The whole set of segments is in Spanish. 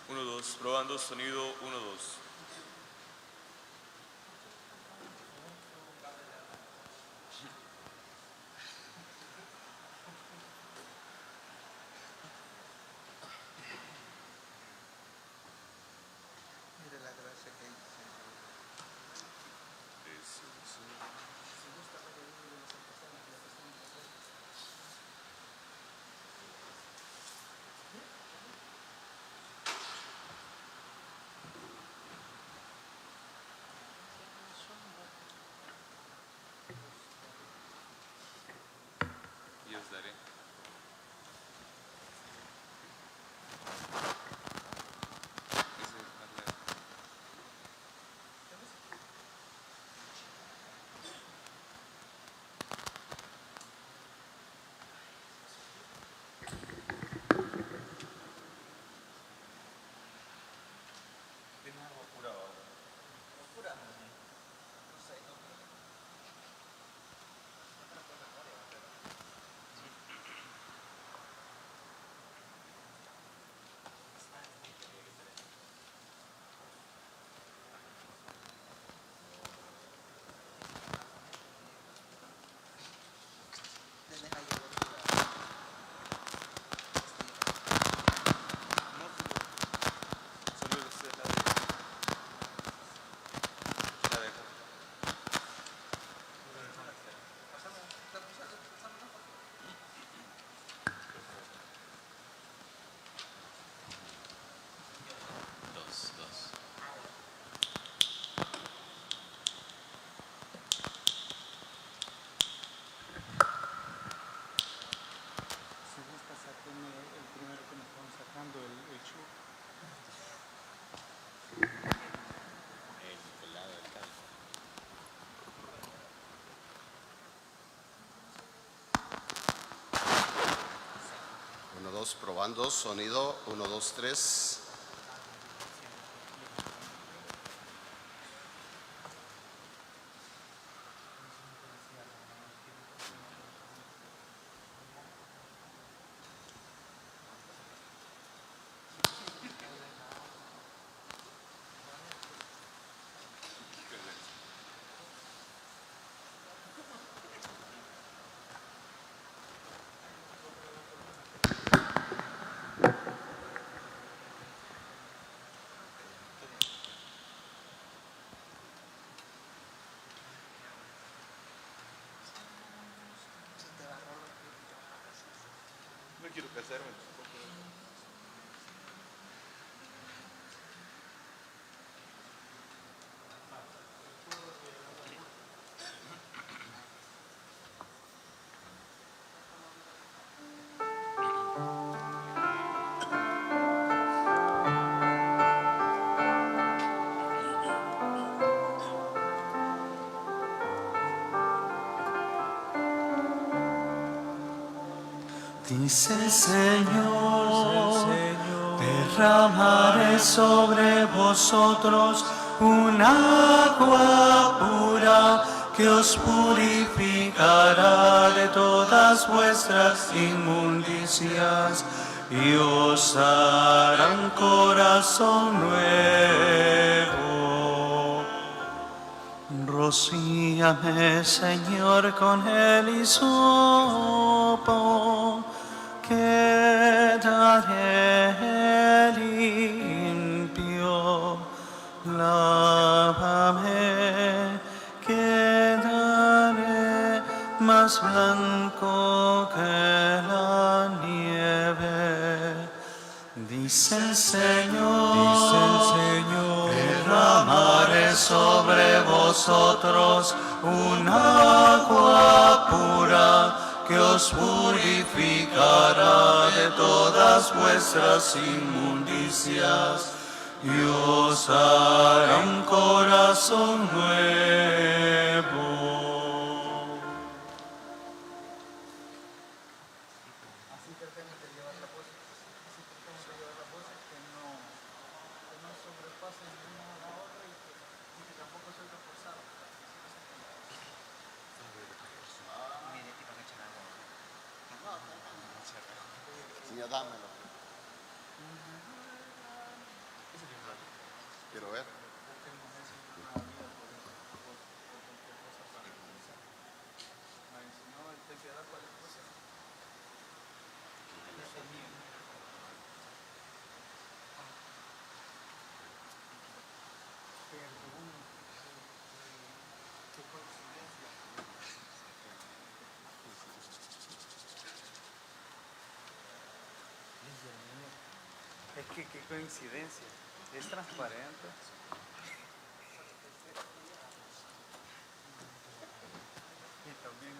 Uno, dos, probando sonido, 1, 2. Y os daré. Probando sonido, 1, 2, 3. No quiero casarme. Dice el Señor, derramaré sobre vosotros un agua pura que os purificará de todas vuestras inmundicias y os hará un corazón nuevo. Rocíame, Señor, con el hisopo, quedaré limpio. Lávame, quedaré más blanco que la nieve. Dice el Señor, derramaré sobre vosotros un agua pura que os purificará de todas vuestras inmundicias y os hará un corazón nuevo. Señor, dámelo. Quiero ver. Es que qué coincidencia. Es transparente. Y también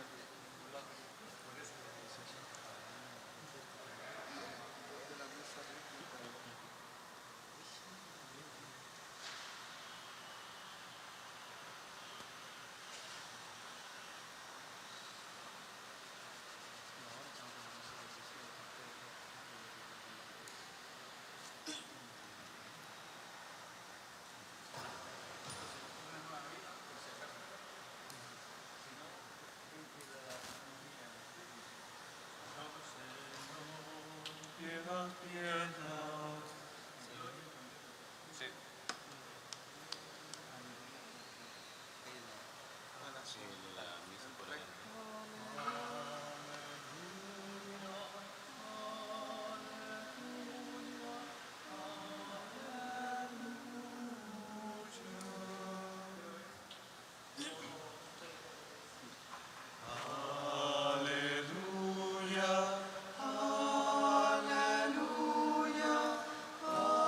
piedad, piedad. Sí. Sí, la misa por ahí. Aleluya, aleluya, aleluya, aleluya,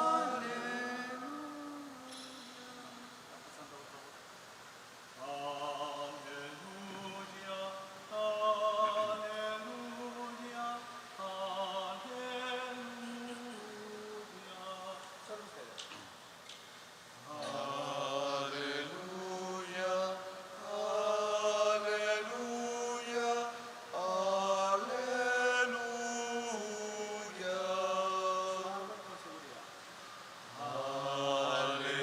aleluya. Solo ustedes. Aleluya, aleluya, aleluya.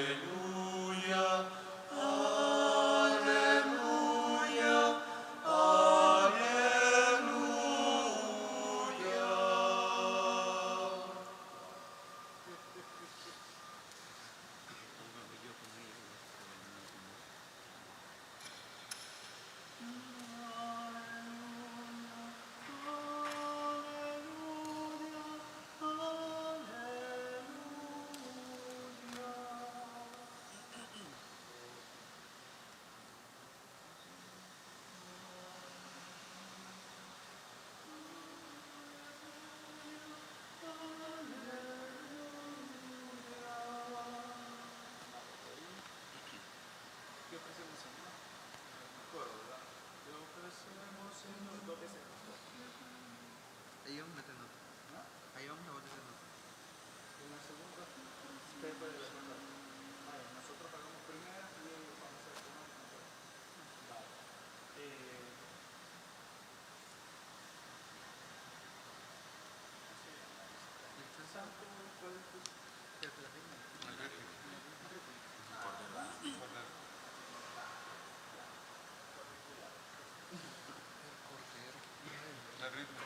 Aleluya, aleluya. ¿Qué ofrecemos, Señor? Coro, ¿verdad? ¿Qué ofrecemos, Señor? Dos veces. Ahí vamos a meter nota. Ahí vamos a meter nota. En la segunda, usted puede descontar. Vale, nosotros pagamos primero y ellos vamos a hacer segunda. Vale. Santo, ¿cuál es tu? El ritmo.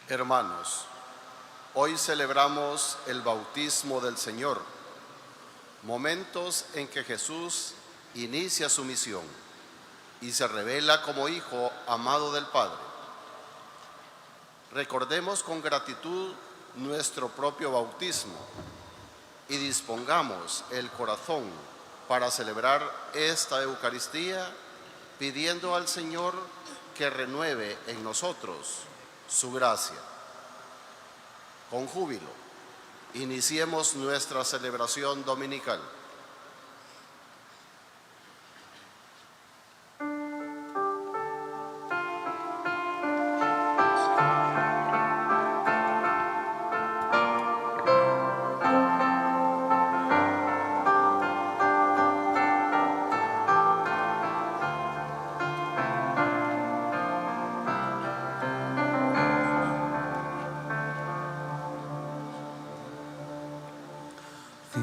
Hermanos, hoy celebramos el bautismo del Señor, momentos en que Jesús inicia su misión y se revela como Hijo amado del Padre. Recordemos con gratitud nuestro propio bautismo y dispongamos el corazón para celebrar esta Eucaristía, pidiendo al Señor que renueve en nosotros su gracia. Con júbilo, iniciemos nuestra celebración dominical.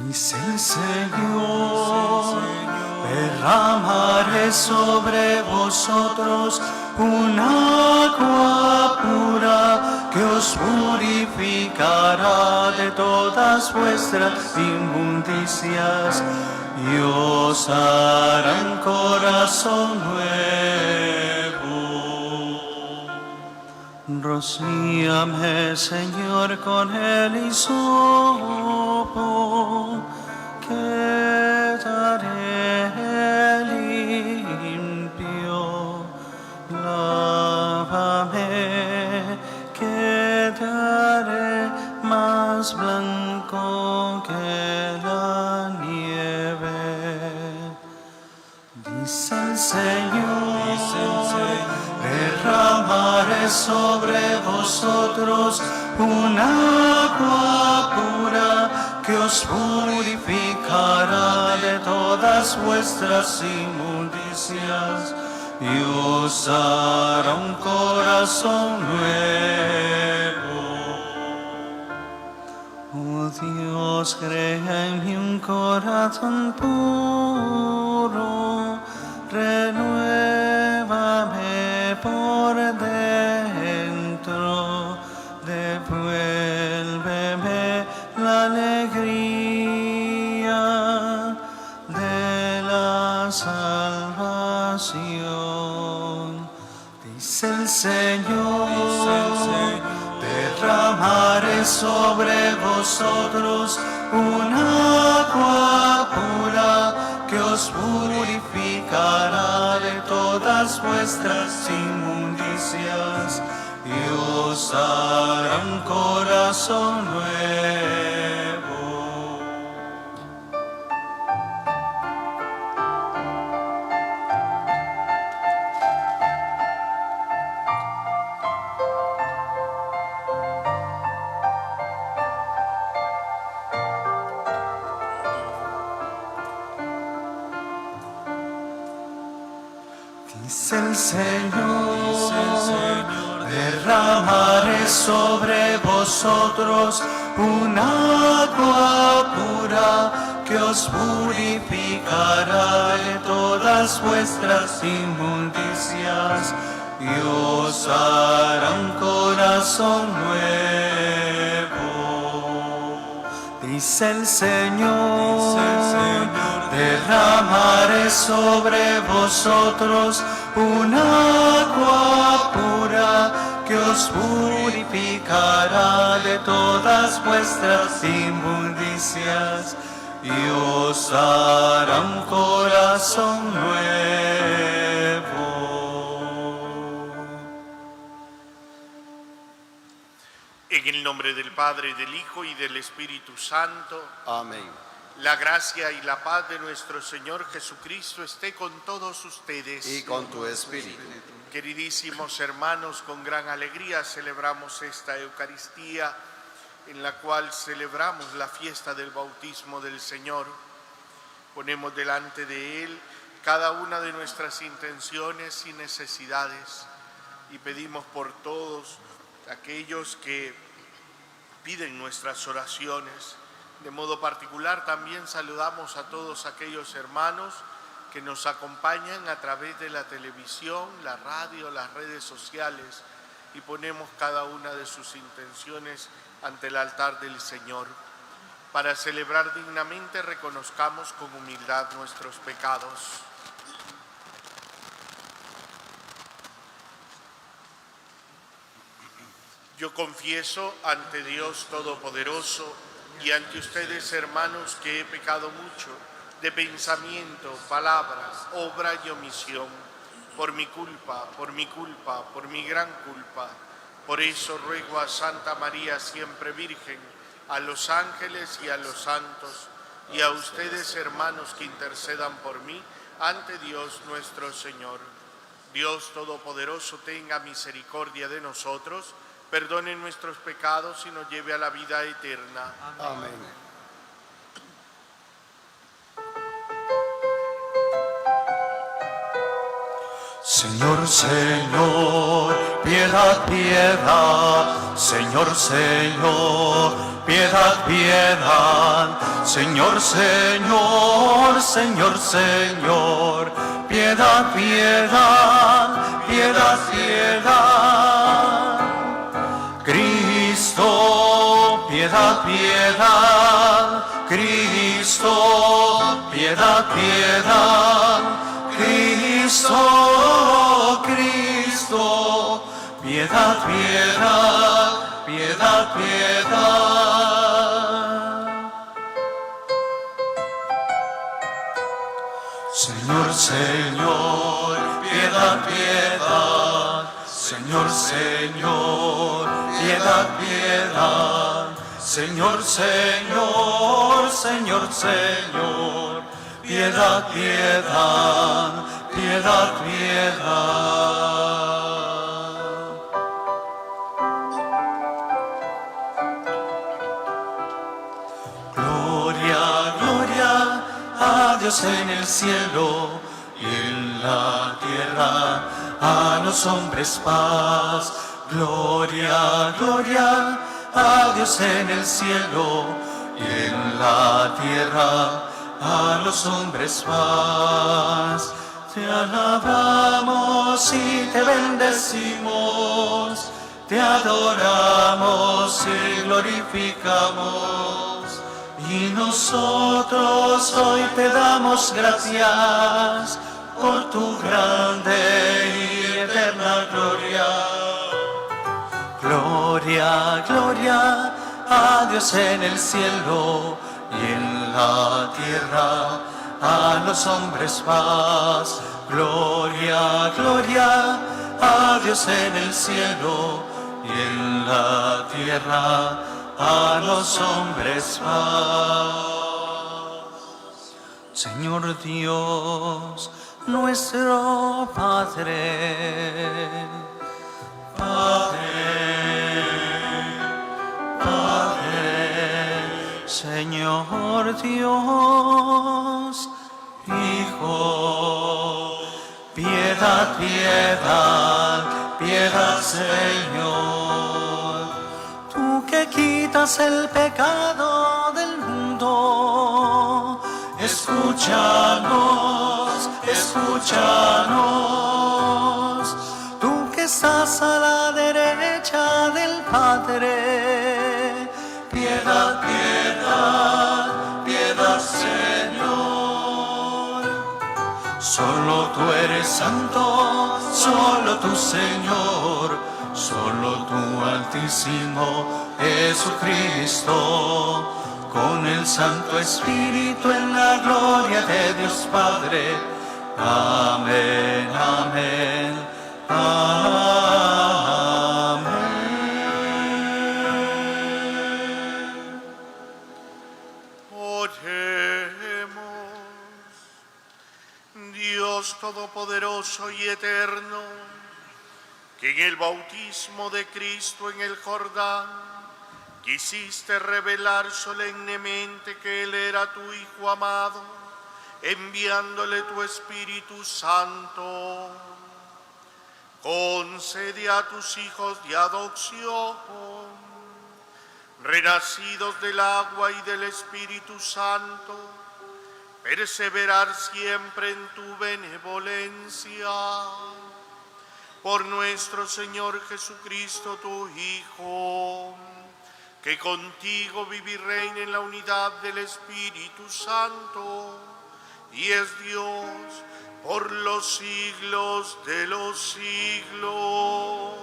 Dice el Señor, derramaré sobre vosotros un agua pura que os purificará de todas vuestras inmundicias y os hará un corazón nuevo. Rocíame, Señor, con el hisopo, quedaré limpio. Lávame, quedaré más blanco que la nieve. Dice el Señor, derramaré sobre vosotros un agua pura que os purificará de todas vuestras inmundicias y os hará un corazón nuevo. Oh Dios, crea en mí un corazón puro, renuévame por dentro, devuélveme la alegría de la salvación. Dice el Señor, derramaré sobre vosotros un agua pura que os purificará de todas vuestras inmundicias y os hará un corazón nuevo. Dice el Señor, derramaré sobre vosotros un agua pura que os purificará de todas vuestras inmundicias y os hará un corazón nuevo. Dice el Señor, derramaré sobre vosotros un agua pura que os purificará de todas vuestras inmundicias y os hará un corazón nuevo. En el nombre del Padre, del Hijo y del Espíritu Santo. Amén. La gracia y la paz de nuestro Señor Jesucristo esté con todos ustedes. Y con tu espíritu. Queridísimos hermanos, con gran alegría celebramos esta Eucaristía en la cual celebramos la fiesta del bautismo del Señor. Ponemos delante de Él cada una de nuestras intenciones y necesidades y pedimos por todos aquellos que piden nuestras oraciones. De modo particular también saludamos a todos aquellos hermanos que nos acompañan a través de la televisión, la radio, las redes sociales y ponemos cada una de sus intenciones ante el altar del Señor. Para celebrar dignamente, reconozcamos con humildad nuestros pecados. Yo confieso ante Dios Todopoderoso y ante ustedes, hermanos, que he pecado mucho de pensamiento, palabras, obra y omisión, por mi culpa, por mi gran culpa. Por eso ruego a Santa María, siempre Virgen, a los ángeles y a los santos, y a ustedes, hermanos, que intercedan por mí ante Dios nuestro Señor. Dios Todopoderoso tenga misericordia de nosotros, perdone nuestros pecados y nos lleve a la vida eterna. Amén. Señor, Señor, piedad, piedad. Señor, Señor, piedad, piedad. Señor, Señor, Señor, Señor, piedad, piedad, piedad, piedad. Cristo, piedad, piedad. Cristo, piedad, piedad. Cristo, Cristo, piedad, piedad, piedad, piedad. Señor, Señor, piedad, piedad. Señor, Señor, piedad, piedad. Señor, Señor, Señor, Señor, piedad, piedad, piedad, piedad. Gloria, gloria a Dios en el cielo y en la tierra a los hombres paz. Gloria, gloria a Dios en el cielo y en la tierra a los hombres paz. Te alabamos y te bendecimos, te adoramos y glorificamos. Y nosotros hoy te damos gracias por tu grande y eterna gloria. Gloria, gloria a Dios en el cielo y en la tierra a los hombres paz. Gloria, gloria a Dios en el cielo y en la tierra a los hombres paz. Señor Dios, nuestro Padre, Señor Dios, Hijo, piedad, piedad, piedad, Señor. Tú que quitas el pecado del mundo, escúchanos, escúchanos. Tú que estás a la derecha del Padre, piedad, piedad, piedad, Señor. Solo tú eres santo, solo tú, Señor, solo tú, Altísimo Jesucristo, con el Santo Espíritu en la gloria de Dios Padre. Amén, amén, amén. Oremos. Dios Todopoderoso y Eterno, que en el bautismo de Cristo en el Jordán quisiste revelar solemnemente que Él era tu Hijo amado, enviándole tu Espíritu Santo. Concede a tus hijos de adopción, renacidos del agua y del Espíritu Santo, perseverar siempre en tu benevolencia. por nuestro Señor Jesucristo, tu Hijo, que contigo vive y reina en la unidad del Espíritu Santo, y es Dios por los siglos de los siglos.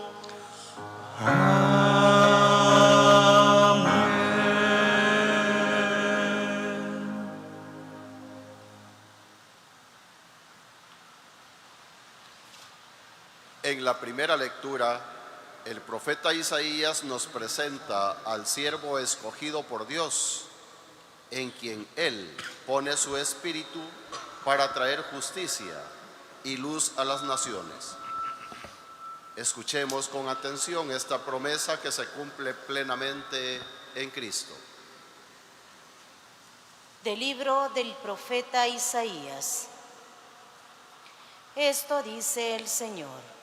En la primera lectura, el profeta Isaías nos presenta al siervo escogido por Dios, en quien Él pone su espíritu para traer justicia y luz a las naciones. Escuchemos con atención esta promesa que se cumple plenamente en Cristo. Del libro del profeta Isaías. Esto dice el Señor.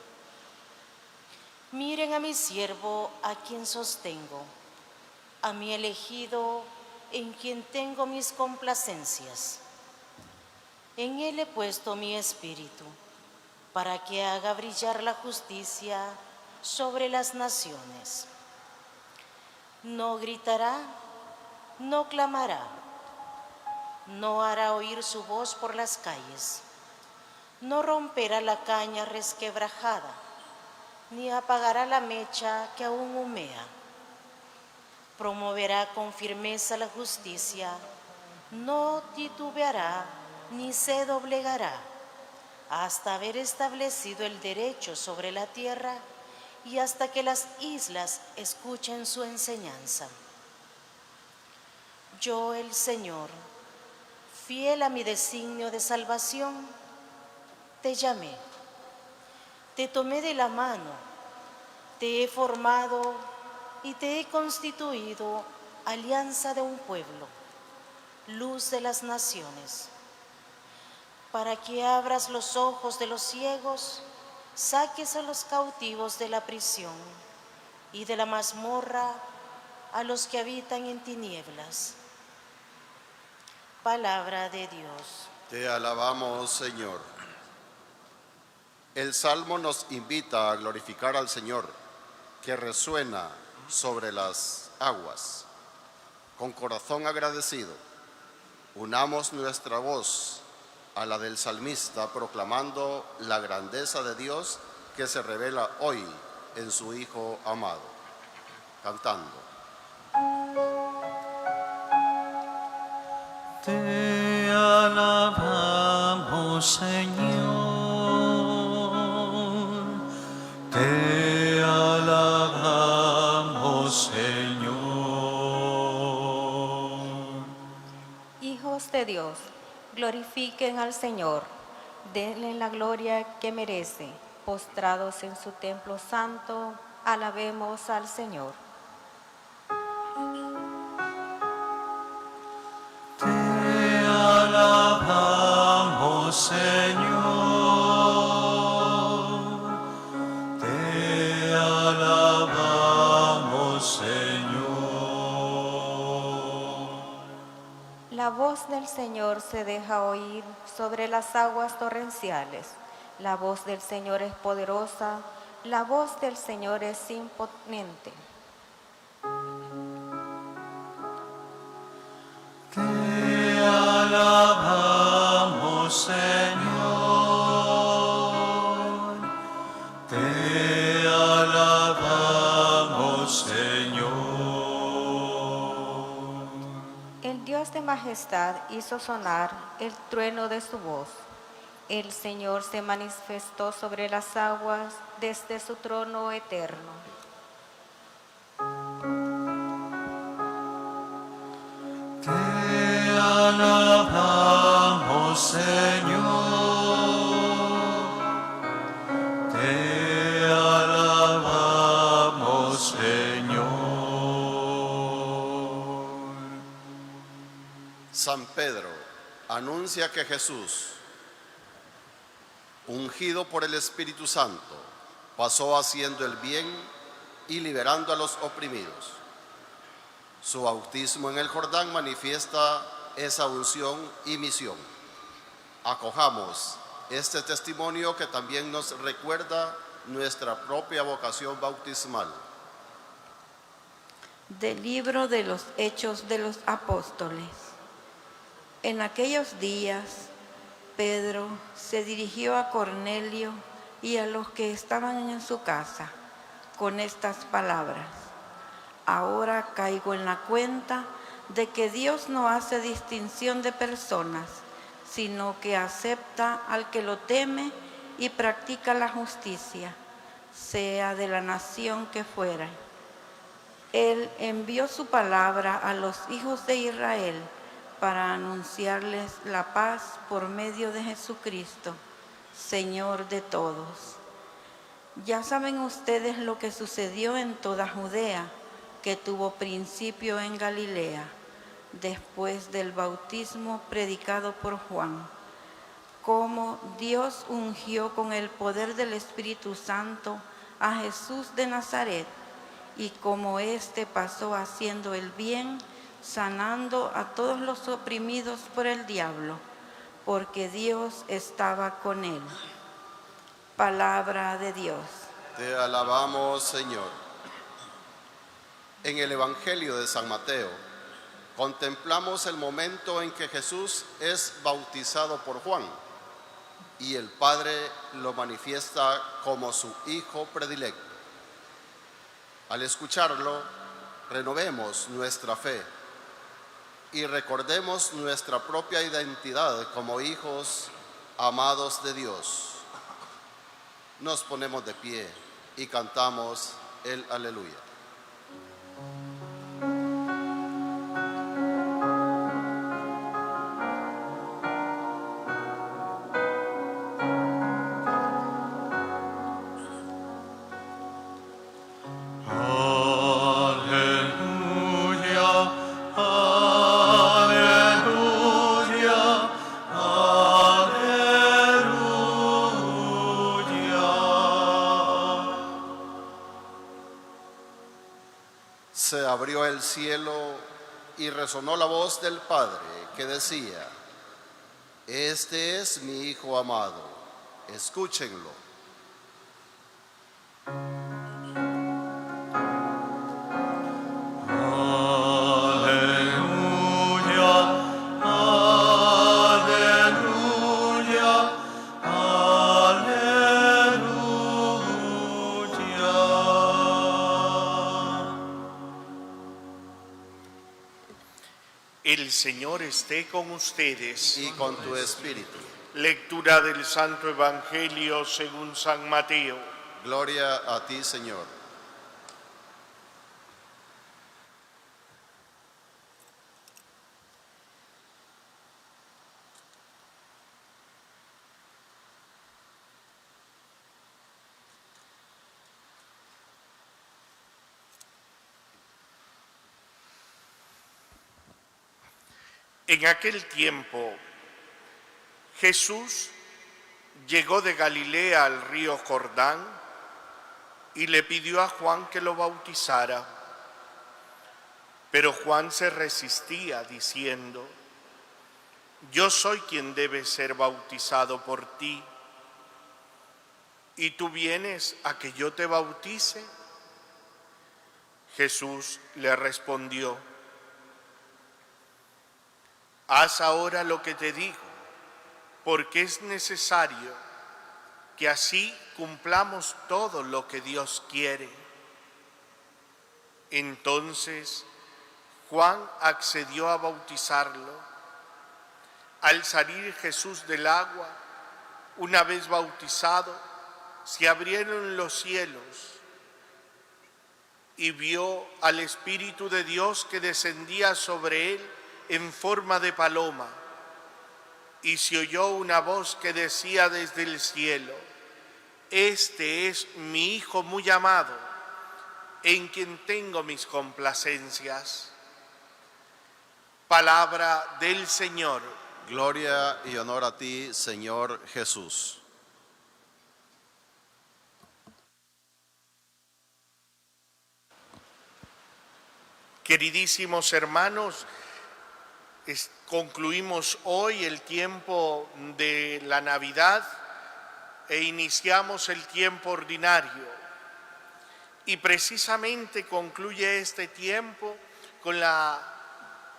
Miren a mi siervo, a quien sostengo, a mi elegido, en quien tengo mis complacencias. En él he puesto mi espíritu, para que haga brillar la justicia sobre las naciones. No gritará, no clamará, no hará oír su voz por las calles, no romperá la caña resquebrajada, ni apagará la mecha que aún humea. Promoverá con firmeza la justicia, no titubeará ni se doblegará, hasta haber establecido el derecho sobre la tierra y hasta que las islas escuchen su enseñanza. Yo, el Señor, fiel a mi designio de salvación, te llamé. Te tomé de la mano, te he formado y te he constituido alianza de un pueblo, luz de las naciones, para que abras los ojos de los ciegos, saques a los cautivos de la prisión y de la mazmorra a los que habitan en tinieblas. Palabra de Dios. Te alabamos, Señor. El Salmo nos invita a glorificar al Señor, que resuena sobre las aguas. Con corazón agradecido, unamos nuestra voz a la del salmista, proclamando la grandeza de Dios que se revela hoy en su Hijo amado. Cantando. Te alabamos, Señor. Te alabamos, Señor. Hijos de Dios, glorifiquen al Señor, denle la gloria que merece. Postrados en su templo santo, alabemos al Señor. Te alabamos, Señor. Te alabamos, Señor. La voz del Señor se deja oír sobre las aguas torrenciales. La voz del Señor es poderosa, la voz del Señor es imponente. Te alabamos, Señor. Te alabamos, Señor. El Dios de majestad hizo sonar el trueno de su voz. El Señor se manifestó sobre las aguas desde su trono eterno. Te alabamos, Señor. Te alabamos, Señor. San Pedro anuncia que Jesús, ungido por el Espíritu Santo, pasó haciendo el bien y liberando a los oprimidos. Su bautismo en el Jordán manifiesta esa unción y misión. Acojamos este testimonio que también nos recuerda nuestra propia vocación bautismal. Del libro de los Hechos de los Apóstoles. En aquellos días, Pedro se dirigió a Cornelio y a los que estaban en su casa con estas palabras: ahora caigo en la cuenta de que Dios no hace distinción de personas, sino que acepta al que lo teme y practica la justicia, sea de la nación que fuera. Él envió su palabra a los hijos de Israel para anunciarles la paz por medio de Jesucristo, Señor de todos. Ya saben ustedes lo que sucedió en toda Judea, que tuvo principio en Galilea, después del bautismo predicado por Juan, cómo Dios ungió con el poder del Espíritu Santo a Jesús de Nazaret, y cómo éste pasó haciendo el bien, sanando a todos los oprimidos por el diablo, porque Dios estaba con él. Palabra de Dios. Te alabamos, Señor. En el Evangelio de San Mateo contemplamos el momento en que Jesús es bautizado por Juan y el Padre lo manifiesta como su Hijo predilecto. Al escucharlo, renovemos nuestra fe y recordemos nuestra propia identidad como hijos amados de Dios. Nos ponemos de pie y cantamos el Aleluya. Se abrió el cielo y resonó la voz del Padre que decía: este es mi Hijo amado, escúchenlo. El Señor esté con ustedes. Y con tu espíritu. Lectura del Santo Evangelio según San Mateo. Gloria a ti, Señor. En aquel tiempo, Jesús llegó de Galilea al río Jordán y le pidió a Juan que lo bautizara. Pero Juan se resistía diciendo: yo soy quien debe ser bautizado por ti, ¿y tú vienes a que yo te bautice? Jesús le respondió: haz ahora lo que te digo, porque es necesario que así cumplamos todo lo que Dios quiere. Entonces Juan accedió a bautizarlo. Al salir Jesús del agua, una vez bautizado, se abrieron los cielos y vio al Espíritu de Dios que descendía sobre él en forma de paloma, y se oyó una voz que decía desde el cielo: este es mi Hijo muy amado, en quien tengo mis complacencias. Palabra del Señor. Gloria y honor a ti, Señor Jesús. Queridísimos hermanos, concluimos hoy el tiempo de la Navidad e iniciamos el tiempo ordinario. Y precisamente concluye este tiempo con la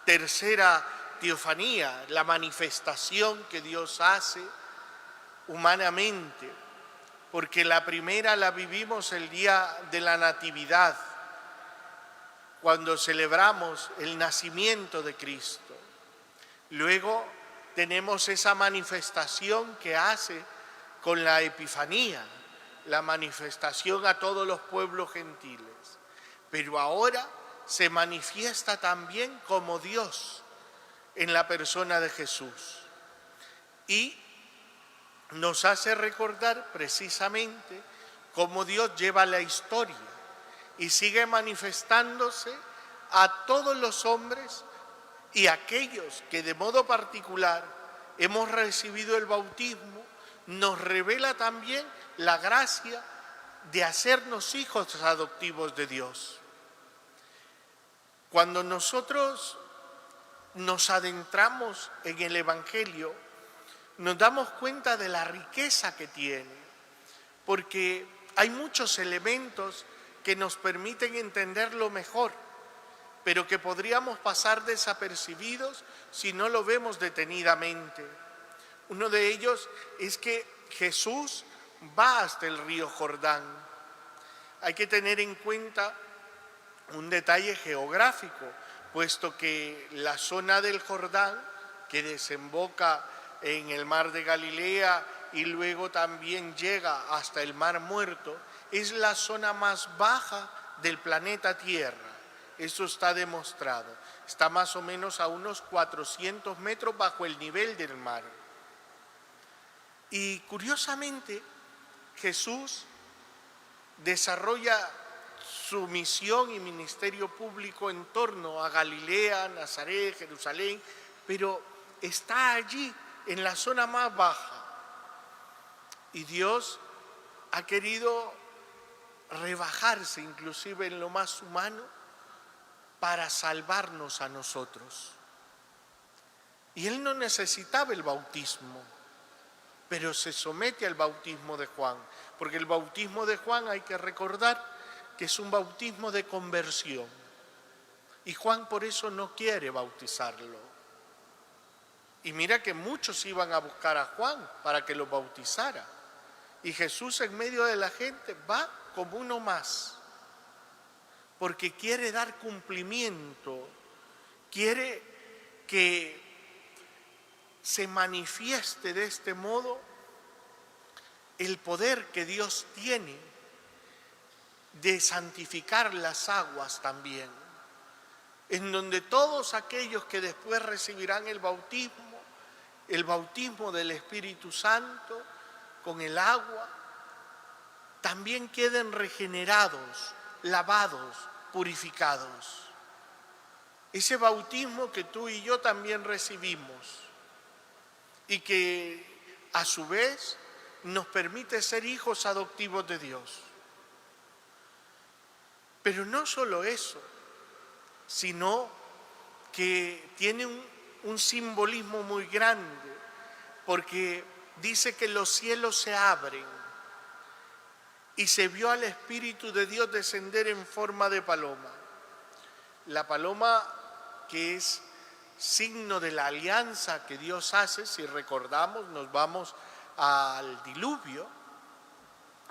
tercera teofanía, la manifestación que Dios hace humanamente, porque la primera la vivimos el día de la Natividad, cuando celebramos el nacimiento de Cristo. Luego tenemos esa manifestación que hace con la Epifanía, la manifestación a todos los pueblos gentiles. Pero ahora se manifiesta también como Dios en la persona de Jesús. Y nos hace recordar precisamente cómo Dios lleva la historia y sigue manifestándose a todos los hombres y aquellos que de modo particular hemos recibido el bautismo, nos revela también la gracia de hacernos hijos adoptivos de Dios. Cuando nosotros nos adentramos en el Evangelio, nos damos cuenta de la riqueza que tiene, porque hay muchos elementos que nos permiten entenderlo mejor, pero que podríamos pasar desapercibidos si no lo vemos detenidamente. Uno de ellos es que Jesús va hasta el río Jordán. Hay que tener en cuenta un detalle geográfico, puesto que la zona del Jordán, que desemboca en el mar de Galilea y luego también llega hasta el Mar Muerto, es la zona más baja del planeta Tierra. Eso está demostrado. Está más o menos a unos 400 metros bajo el nivel del mar. Y curiosamente, Jesús desarrolla su misión y ministerio público en torno a Galilea, Nazaret, Jerusalén, pero está allí en la zona más baja. Y Dios ha querido rebajarse inclusive en lo más humano para salvarnos a nosotros. Y Él no necesitaba el bautismo, pero se somete al bautismo de Juan, porque el bautismo de Juan hay que recordar que es un bautismo de conversión. Y Juan por eso no quiere bautizarlo. Y mira que muchos iban a buscar a Juan para que lo bautizara. Y Jesús en medio de la gente va como uno más, porque quiere dar cumplimiento, quiere que se manifieste de este modo el poder que Dios tiene de santificar las aguas también, en donde todos aquellos que después recibirán el bautismo del Espíritu Santo con el agua, también queden regenerados, lavados, purificados. Ese bautismo que tú y yo también recibimos y que a su vez nos permite ser hijos adoptivos de Dios. Pero no solo eso, sino que tiene un simbolismo muy grande, porque dice que los cielos se abren y se vio al Espíritu de Dios descender en forma de paloma. La paloma, que es signo de la alianza que Dios hace, si recordamos, nos vamos al diluvio,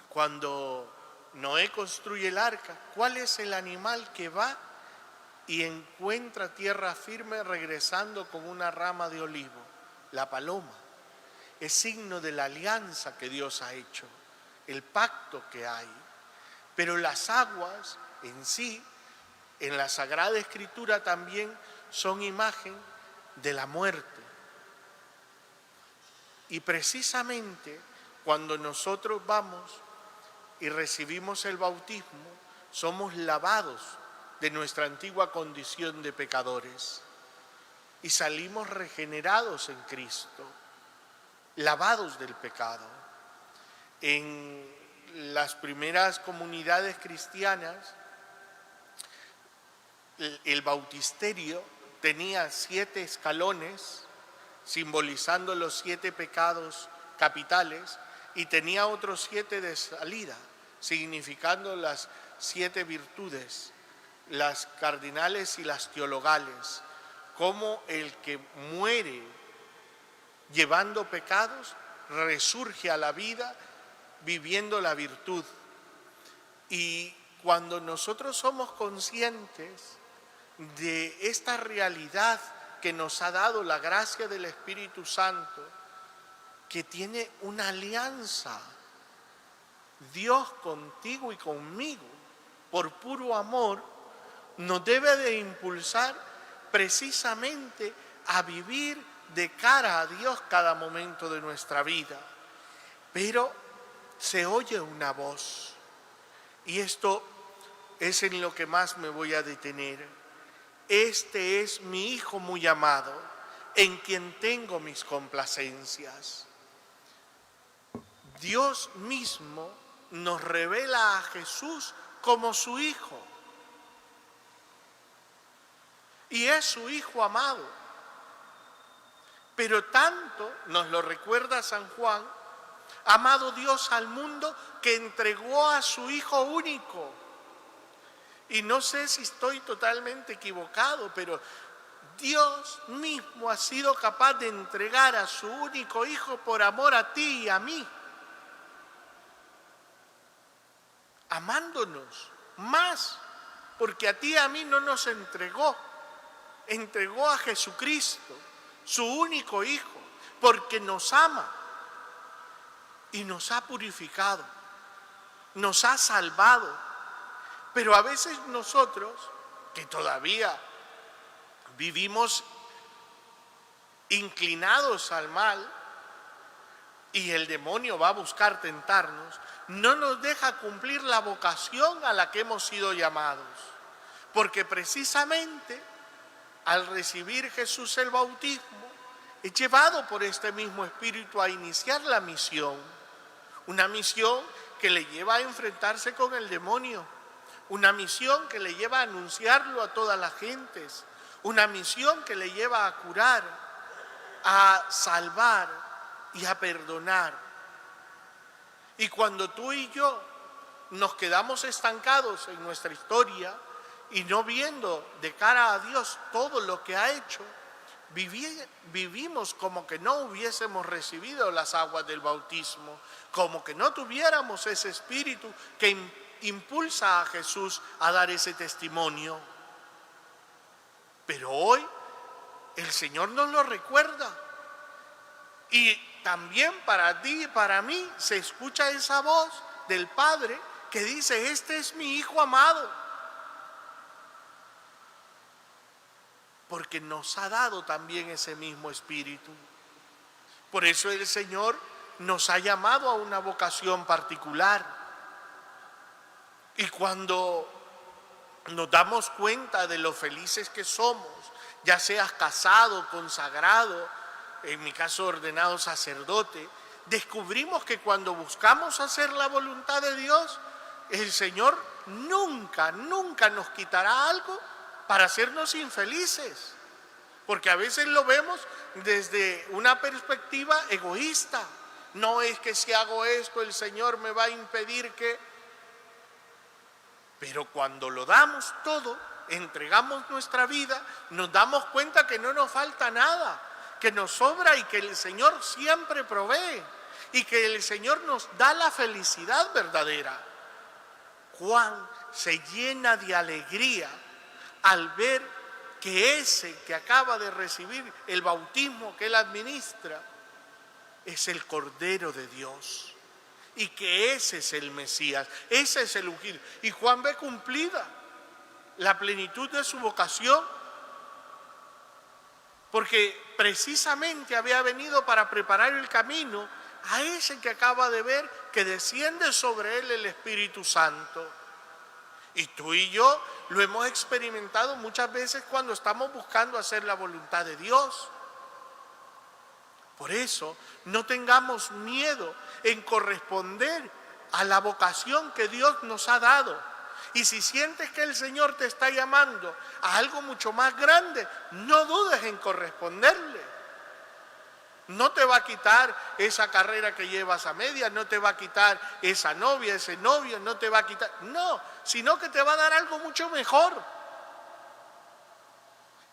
cuando Noé construye el arca. ¿Cuál es el animal que va y encuentra tierra firme regresando con una rama de olivo? La paloma. Es signo de la alianza que Dios ha hecho, el pacto que hay. Pero las aguas en sí, en la Sagrada Escritura también son imagen de la muerte. Y precisamente cuando nosotros vamos y recibimos el bautismo, somos lavados de nuestra antigua condición de pecadores y salimos regenerados en Cristo, lavados del pecado. En las primeras comunidades cristianas, el bautisterio tenía 7 escalones, simbolizando los 7 pecados capitales, y tenía otros 7 de salida, significando las 7 virtudes, las cardinales y las teologales, como el que muere llevando pecados, resurge a la vida viviendo la virtud. Y cuando nosotros somos conscientes de esta realidad que nos ha dado la gracia del Espíritu Santo, que tiene una alianza, Dios contigo y conmigo, por puro amor, nos debe de impulsar precisamente a vivir de cara a Dios cada momento de nuestra vida. Pero se oye una voz, y esto es en lo que más me voy a detener. Este es mi Hijo muy amado, en quien tengo mis complacencias. Dios mismo nos revela a Jesús como su Hijo. Y es su Hijo amado. Pero tanto, nos lo recuerda San Juan, ha amado Dios al mundo que entregó a su Hijo único. Y no sé si estoy totalmente equivocado, pero Dios mismo ha sido capaz de entregar a su único Hijo por amor a ti y a mí. Amándonos más, porque a ti y a mí no nos entregó a Jesucristo, su único Hijo, porque nos ama y nos ha purificado, nos ha salvado. Pero a veces nosotros, que todavía vivimos inclinados al mal y el demonio va a buscar tentarnos, no nos deja cumplir la vocación a la que hemos sido llamados. Porque precisamente al recibir Jesús el bautismo, es llevado por este mismo Espíritu a iniciar la misión. Una misión que le lleva a enfrentarse con el demonio. Una misión que le lleva a anunciarlo a todas las gentes. Una misión que le lleva a curar, a salvar y a perdonar. Y cuando tú y yo nos quedamos estancados en nuestra historia y no viendo de cara a Dios todo lo que ha hecho, vivimos como que no hubiésemos recibido las aguas del bautismo, como que no tuviéramos ese espíritu que impulsa a Jesús a dar ese testimonio. Pero hoy el Señor nos lo recuerda. Y también para ti y para mí se escucha esa voz del Padre que dice: este es mi Hijo amado. Porque nos ha dado también ese mismo espíritu. Por eso el Señor nos ha llamado a una vocación particular. Y cuando nos damos cuenta de lo felices que somos, ya seas casado, consagrado, en mi caso ordenado sacerdote, descubrimos que cuando buscamos hacer la voluntad de Dios, el Señor nunca nos quitará algo para hacernos infelices. Porque a veces lo vemos desde una perspectiva egoísta. No es que si hago esto el Señor me va a impedir que... Pero cuando lo damos todo, entregamos nuestra vida, nos damos cuenta que no nos falta nada, que nos sobra y que el Señor siempre provee y que el Señor nos da la felicidad verdadera. Juan se llena de alegría al ver que ese que acaba de recibir el bautismo que él administra es el Cordero de Dios. Y que ese es el Mesías, ese es el ungido. Y Juan ve cumplida la plenitud de su vocación, porque precisamente había venido para preparar el camino a ese que acaba de ver que desciende sobre él el Espíritu Santo. Y tú y yo lo hemos experimentado muchas veces cuando estamos buscando hacer la voluntad de Dios. Por eso, no tengamos miedo en corresponder a la vocación que Dios nos ha dado. Y si sientes que el Señor te está llamando a algo mucho más grande, no dudes en corresponderle. No te va a quitar esa carrera que llevas a medias, no te va a quitar esa novia, ese novio, no te va a quitar, no, sino que te va a dar algo mucho mejor.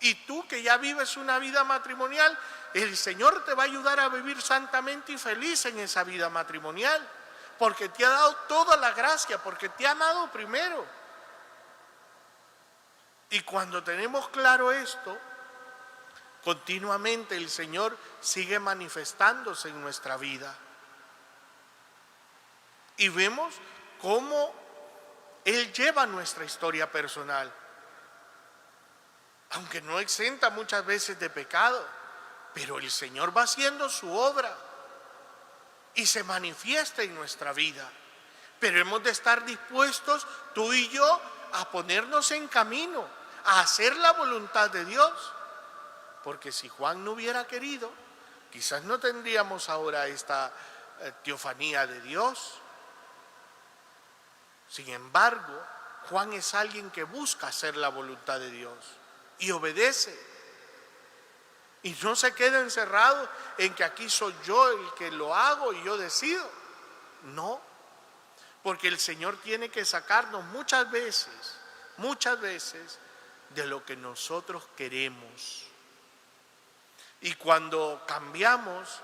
Y tú que ya vives una vida matrimonial, el Señor te va a ayudar a vivir santamente y feliz en esa vida matrimonial, porque te ha dado toda la gracia, porque te ha amado primero. Y cuando tenemos claro esto, continuamente el Señor sigue manifestándose en nuestra vida. Y vemos cómo Él lleva nuestra historia personal, aunque no exenta muchas veces de pecado, pero el Señor va haciendo su obra y se manifiesta en nuestra vida. Pero hemos de estar dispuestos, tú y yo, a ponernos en camino, a hacer la voluntad de Dios. Porque si Juan no hubiera querido, quizás no tendríamos ahora esta teofanía de Dios. Sin embargo, Juan es alguien que busca hacer la voluntad de Dios y obedece. Y no se queda encerrado en que aquí soy yo el que lo hago y yo decido. No, porque el Señor tiene que sacarnos muchas veces, de lo que nosotros queremos. Y cuando cambiamos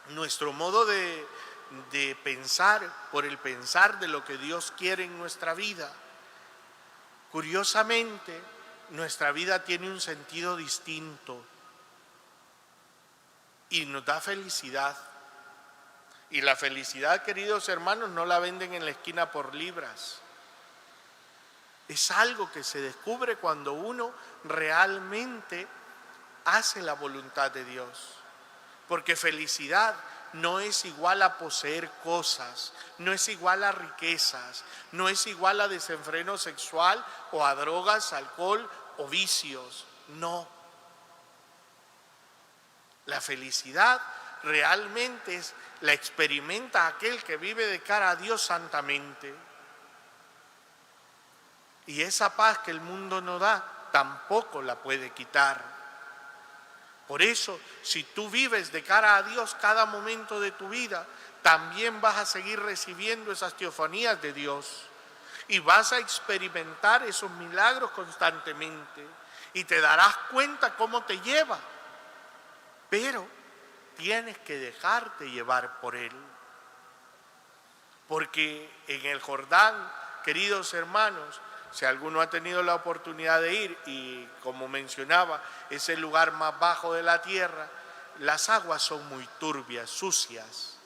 nuestro modo de pensar por el pensar de lo que Dios quiere en nuestra vida, curiosamente nuestra vida tiene un sentido distinto y nos da felicidad. Y la felicidad, queridos hermanos, no la venden en la esquina por libras. Es algo que se descubre cuando uno realmente hace la voluntad de Dios. Porque felicidad no es igual a poseer cosas, no es igual a riquezas, no es igual a desenfreno sexual o a drogas, alcohol o vicios. No. La felicidad realmente la experimenta aquel que vive de cara a Dios santamente. Y esa paz que el mundo no da, tampoco la puede quitar. Por eso, si tú vives de cara a Dios cada momento de tu vida, también vas a seguir recibiendo esas teofanías de Dios. Y vas a experimentar esos milagros constantemente. Y te darás cuenta cómo te lleva. Pero tienes que dejarte llevar por Él. Porque en el Jordán, queridos hermanos, si alguno ha tenido la oportunidad de ir, y como mencionaba, es el lugar más bajo de la tierra, las aguas son muy turbias, sucias,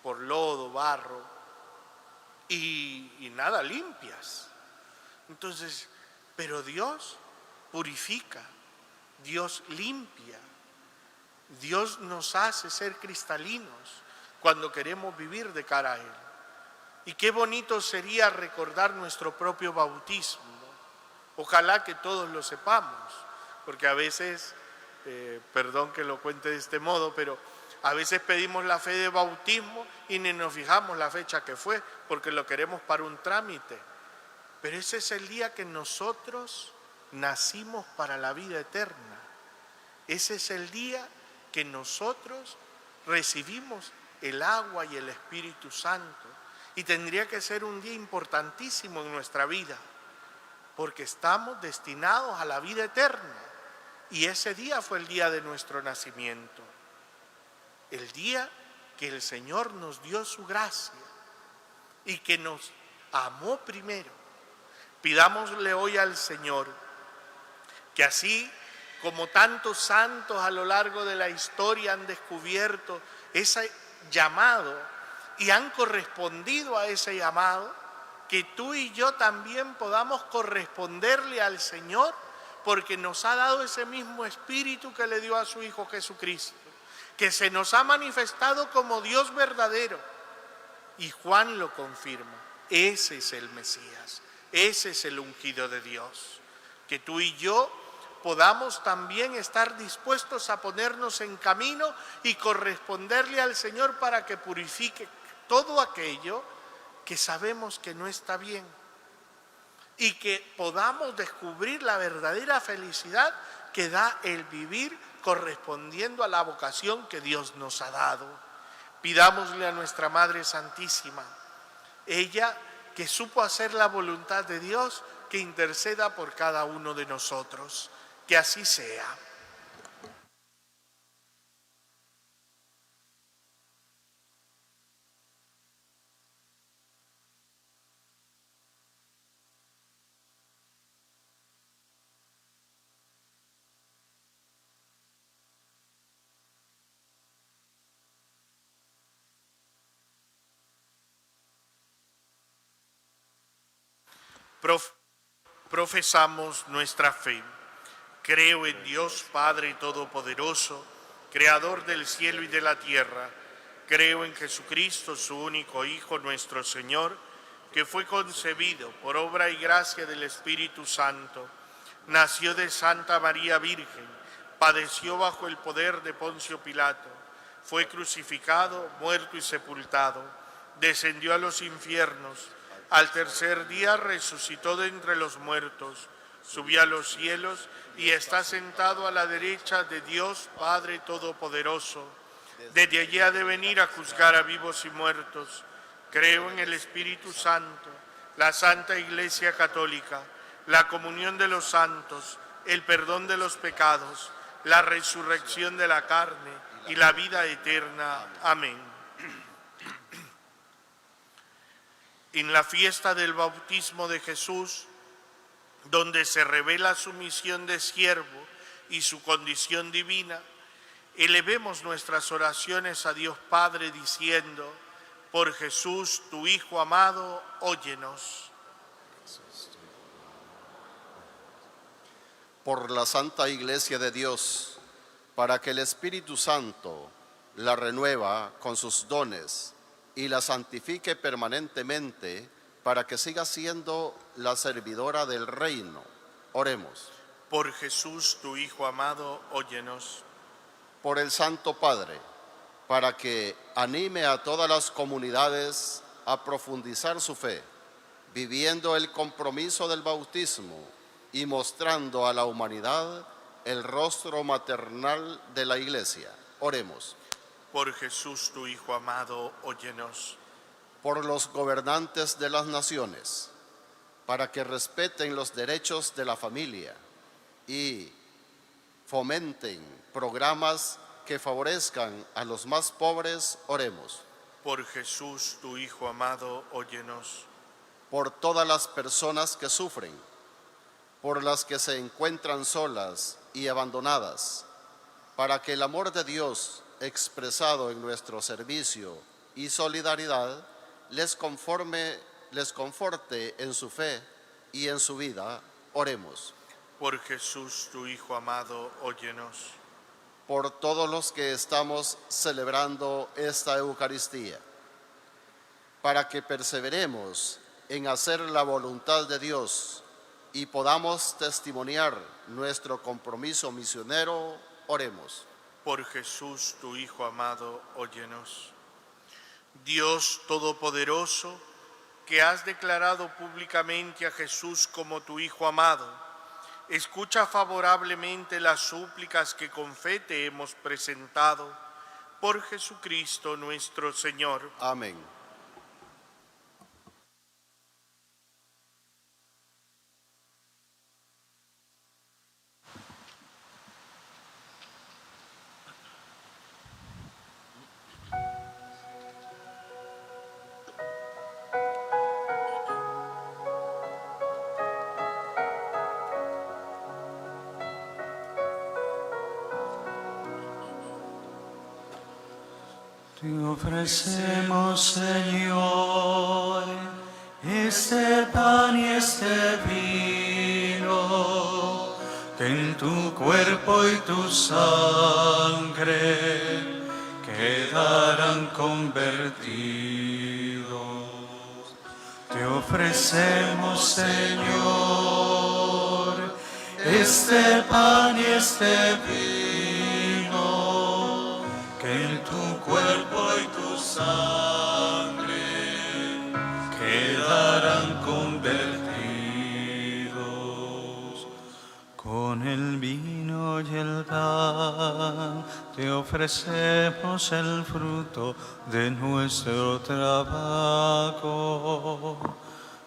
por lodo, barro, y nada limpias. Entonces, pero Dios purifica, Dios limpia, Dios nos hace ser cristalinos cuando queremos vivir de cara a Él. Y qué bonito sería recordar nuestro propio bautismo. Ojalá que todos lo sepamos, porque a veces, perdón que lo cuente de este modo, pero a veces pedimos la fe de bautismo y ni nos fijamos la fecha que fue, porque lo queremos para un trámite. Pero ese es el día que nosotros nacimos para la vida eterna. Ese es el día que nosotros recibimos el agua y el Espíritu Santo. Y tendría que ser un día importantísimo en nuestra vida, porque estamos destinados a la vida eterna. Y ese día fue el día de nuestro nacimiento. El día que el Señor nos dio su gracia y que nos amó primero. Pidámosle hoy al Señor que así como tantos santos a lo largo de la historia han descubierto ese llamado y han correspondido a ese llamado, que tú y yo también podamos corresponderle al Señor, porque nos ha dado ese mismo Espíritu que le dio a su Hijo Jesucristo, que se nos ha manifestado como Dios verdadero. Y Juan lo confirma, ese es el Mesías, ese es el ungido de Dios. Que tú y yo podamos también estar dispuestos a ponernos en camino y corresponderle al Señor para que purifique todo aquello que sabemos que no está bien, y que podamos descubrir la verdadera felicidad que da el vivir correspondiendo a la vocación que Dios nos ha dado. Pidámosle a nuestra Madre Santísima, ella que supo hacer la voluntad de Dios, que interceda por cada uno de nosotros. Que así sea. Profesamos nuestra fe. Creo en Dios Padre Todopoderoso, Creador del cielo y de la tierra. Creo en Jesucristo, su único Hijo, nuestro Señor, que fue concebido por obra y gracia del Espíritu Santo. Nació de Santa María Virgen, padeció bajo el poder de Poncio Pilato, fue crucificado, muerto y sepultado, descendió a los infiernos. Al tercer día resucitó de entre los muertos, subió a los cielos y está sentado a la derecha de Dios Padre Todopoderoso. Desde allí ha de venir a juzgar a vivos y muertos. Creo en el Espíritu Santo, la Santa Iglesia Católica, la comunión de los santos, el perdón de los pecados, la resurrección de la carne y la vida eterna. Amén. En la fiesta del bautismo de Jesús, donde se revela su misión de siervo y su condición divina, elevemos nuestras oraciones a Dios Padre diciendo: por Jesús, tu Hijo amado, óyenos. Por la Santa Iglesia de Dios, para que el Espíritu Santo la renueva con sus dones y la santifique permanentemente, para que siga siendo la servidora del reino. Oremos. Por Jesús, tu Hijo amado, óyenos. Por el Santo Padre, para que anime a todas las comunidades a profundizar su fe, viviendo el compromiso del bautismo y mostrando a la humanidad el rostro maternal de la Iglesia. Oremos. Por Jesús, tu Hijo amado, óyenos. Por los gobernantes de las naciones, para que respeten los derechos de la familia y fomenten programas que favorezcan a los más pobres. Oremos. Por Jesús, tu Hijo amado, óyenos. Por todas las personas que sufren, por las que se encuentran solas y abandonadas, para que el amor de Dios expresado en nuestro servicio y solidaridad les conforte en su fe y en su vida. Oremos. Por Jesús, tu Hijo amado, óyenos. Por todos los que estamos celebrando esta Eucaristía, para que perseveremos en hacer la voluntad de Dios y podamos testimoniar nuestro compromiso misionero. Oremos. Por Jesús, tu Hijo amado, óyenos. Dios Todopoderoso, que has declarado públicamente a Jesús como tu Hijo amado, escucha favorablemente las súplicas que con fe te hemos presentado. Por Jesucristo nuestro Señor. Amén. Te ofrecemos, Señor, este pan y este vino, que en tu cuerpo y tu sangre quedarán convertidos. Te ofrecemos, Señor, este pan y este vino, que en tu cuerpo y tu sangre quedarán convertidos. Con el vino ofrecemos el fruto de nuestro trabajo,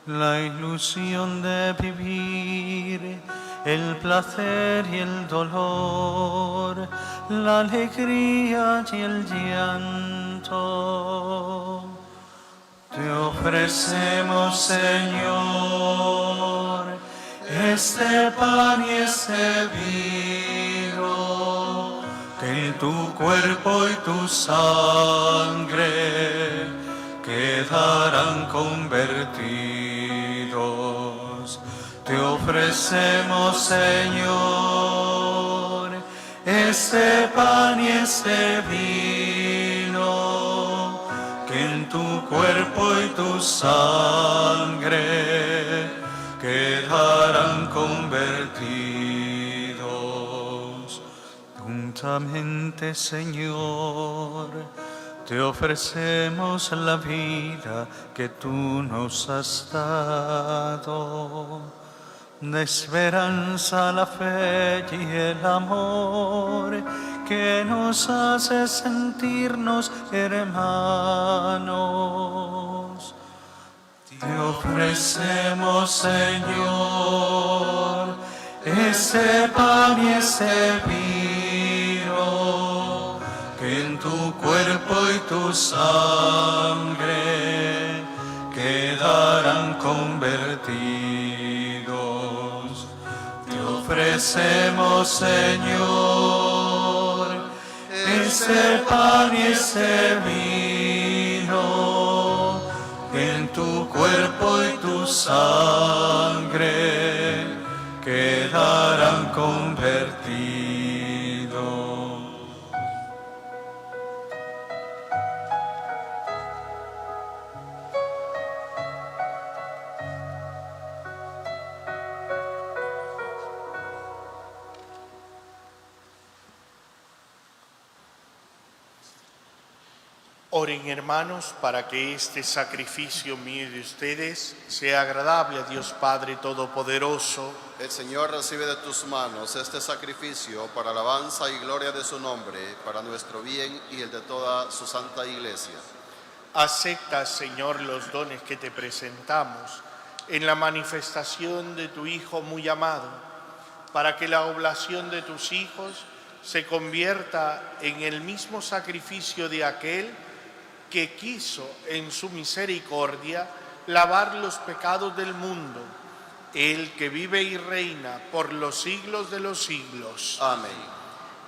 la ilusión de vivir, el placer y el dolor, la alegría y el llanto. Te ofrecemos, Señor, este pan y este vino, que en tu cuerpo y tu sangre quedarán convertidos. Te ofrecemos, Señor, este pan y este vino, que en tu cuerpo y tu sangre quedarán convertidos. Juntamente, Señor, te ofrecemos la vida que tú nos has dado, de esperanza, la fe y el amor, que nos hace sentirnos hermanos. Te ofrecemos, Señor, este pan y este vino, que en tu cuerpo y tu sangre quedarán convertidos. Te ofrecemos, Señor, este pan y este vino, que en tu cuerpo y tu sangre quedarán convertidos. Oren, hermanos, para que este sacrificio mío y de ustedes sea agradable a Dios Padre Todopoderoso. El Señor recibe de tus manos este sacrificio para alabanza y gloria de su nombre, para nuestro bien y el de toda su santa iglesia. Acepta, Señor, los dones que te presentamos en la manifestación de tu Hijo muy amado, para que la oblación de tus hijos se convierta en el mismo sacrificio de aquel que quiso en su misericordia lavar los pecados del mundo, el que vive y reina por los siglos de los siglos. Amén.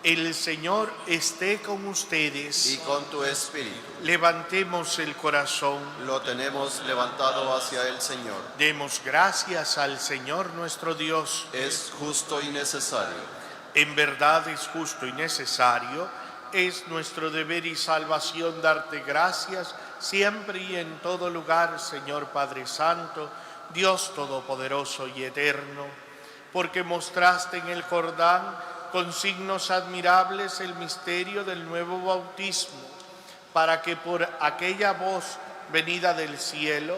El Señor esté con ustedes. Y con tu espíritu. Levantemos el corazón. Lo tenemos levantado hacia el Señor. Demos gracias al Señor nuestro Dios. Es justo y necesario. En verdad es justo y necesario. Es nuestro deber y salvación darte gracias siempre y en todo lugar, Señor Padre Santo, Dios Todopoderoso y Eterno, porque mostraste en el Jordán con signos admirables el misterio del nuevo bautismo, para que por aquella voz venida del cielo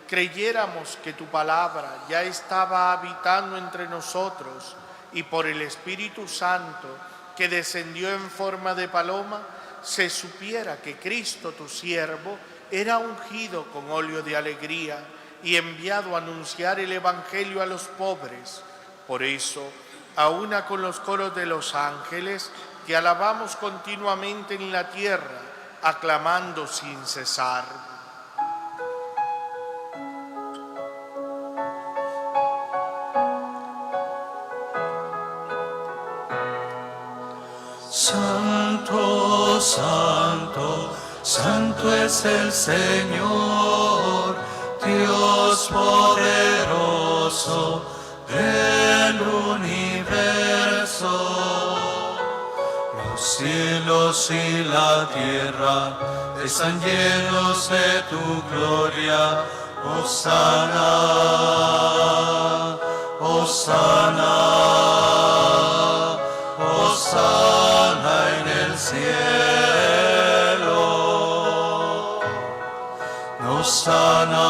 creyéramos que tu palabra ya estaba habitando entre nosotros, y por el Espíritu Santo que descendió en forma de paloma, se supiera que Cristo, tu siervo, era ungido con óleo de alegría y enviado a anunciar el Evangelio a los pobres. Por eso, a una con los coros de los ángeles, te alabamos continuamente en la tierra, aclamando sin cesar. Santo, santo, santo es el Señor, Dios poderoso del universo. Los cielos y la tierra están llenos de tu gloria. Hosana, Hosana, Hosana en el cielo. Hosana,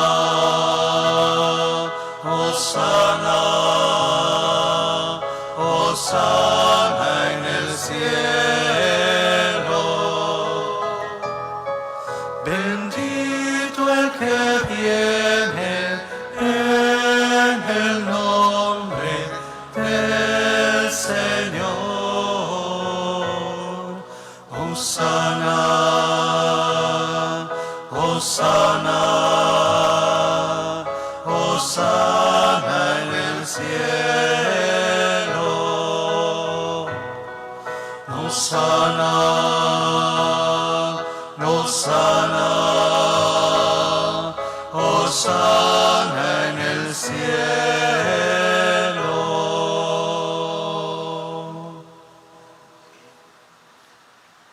Hosana, Hosana en el cielo. Bendito el que viene en el nombre del Señor. Hosana, Hosana, Hosana en el cielo. Hosana, Hosana, Hosana en el cielo.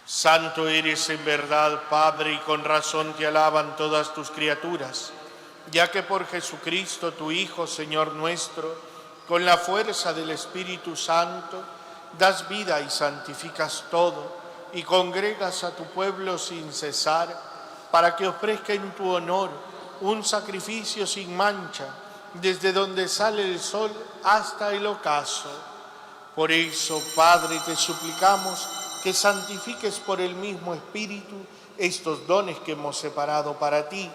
Santo eres en verdad, Padre, y con razón te alaban todas tus criaturas, ya que por Jesucristo, tu Hijo, Señor nuestro, con la fuerza del Espíritu Santo, das vida y santificas todo, y congregas a tu pueblo sin cesar, para que ofrezca en tu honor un sacrificio sin mancha, desde donde sale el sol hasta el ocaso. Por eso, Padre, te suplicamos que santifiques por el mismo Espíritu estos dones que hemos separado para ti,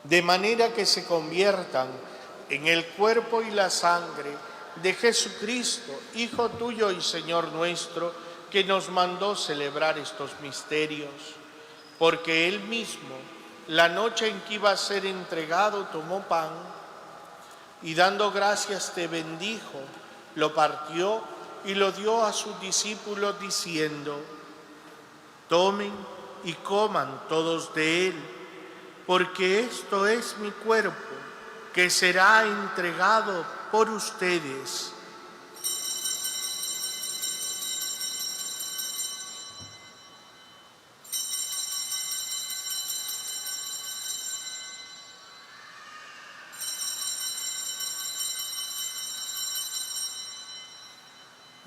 de manera que se conviertan en el cuerpo y la sangre de Jesucristo, Hijo tuyo y Señor nuestro, que nos mandó celebrar estos misterios. Porque Él mismo, la noche en que iba a ser entregado, tomó pan y dando gracias te bendijo, lo partió y lo dio a sus discípulos diciendo: tomen y coman todos de él, porque esto es mi cuerpo, que será entregado por ustedes.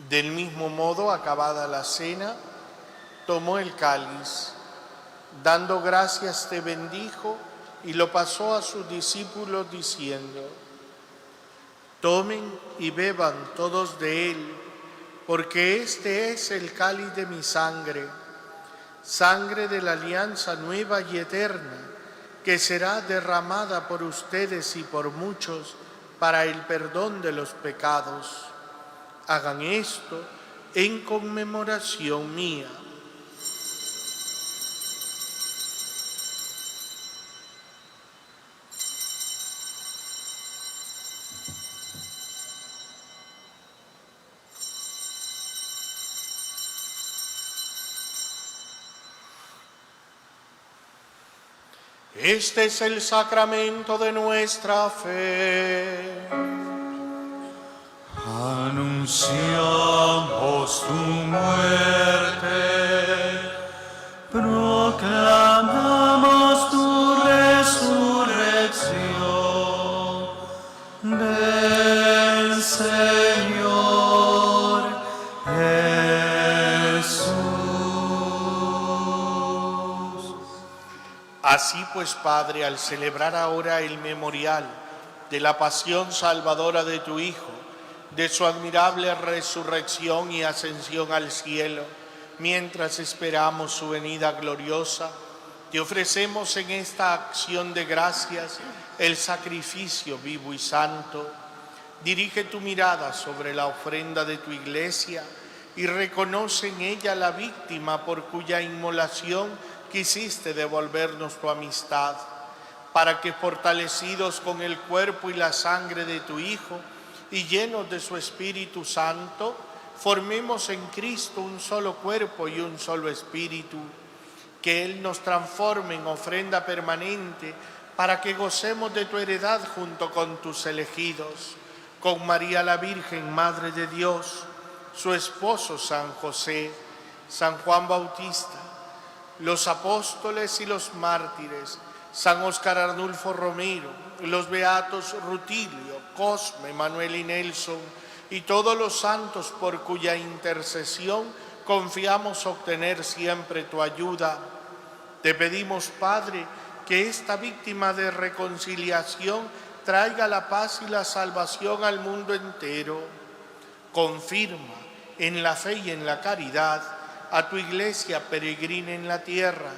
Del mismo modo, acabada la cena, tomó el cáliz, dando gracias te bendijo y lo pasó a sus discípulos diciendo: tomen y beban todos de él, porque este es el cáliz de mi sangre, sangre de la alianza nueva y eterna, que será derramada por ustedes y por muchos para el perdón de los pecados. Hagan esto en conmemoración mía. Este es el sacramento de nuestra fe. Anunciamos tu muerte, proclamamos tu resurrección. Ven, Señor Jesús. Así pues, Padre, al celebrar ahora el memorial de la pasión salvadora de tu Hijo, de su admirable resurrección y ascensión al cielo, mientras esperamos su venida gloriosa, te ofrecemos en esta acción de gracias el sacrificio vivo y santo. Dirige tu mirada sobre la ofrenda de tu iglesia y reconoce en ella la víctima por cuya inmolación quisiste devolvernos tu amistad, para que fortalecidos con el cuerpo y la sangre de tu Hijo, y llenos de su Espíritu Santo, formemos en Cristo un solo cuerpo y un solo espíritu. Que Él nos transforme en ofrenda permanente para que gocemos de tu heredad junto con tus elegidos, con María la Virgen, Madre de Dios, su esposo San José, San Juan Bautista, los apóstoles y los mártires, San Óscar Arnulfo Romero, los beatos Rutilio, Cosme, Manuel y Nelson, y todos los santos por cuya intercesión confiamos obtener siempre tu ayuda. Te pedimos, Padre, que esta víctima de reconciliación traiga la paz y la salvación al mundo entero. Confirma en la fe y en la caridad a tu iglesia peregrina en la tierra,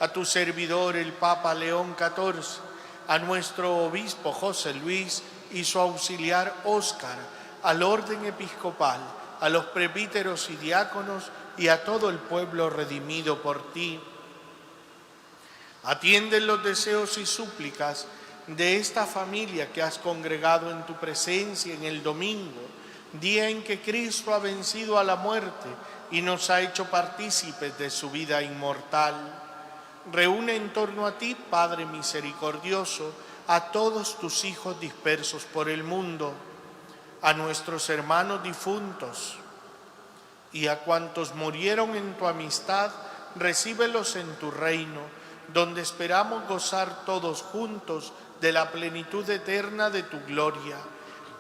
a tu servidor el Papa León XIV, a nuestro obispo José Luis y su auxiliar Óscar, al orden episcopal, a los presbíteros y diáconos y a todo el pueblo redimido por ti. Atiende los deseos y súplicas de esta familia que has congregado en tu presencia en el domingo, día en que Cristo ha vencido a la muerte y nos ha hecho partícipes de su vida inmortal. Reúne en torno a ti, Padre misericordioso, a todos tus hijos dispersos por el mundo, a nuestros hermanos difuntos y a cuantos murieron en tu amistad, recíbelos en tu reino, donde esperamos gozar todos juntos de la plenitud eterna de tu gloria.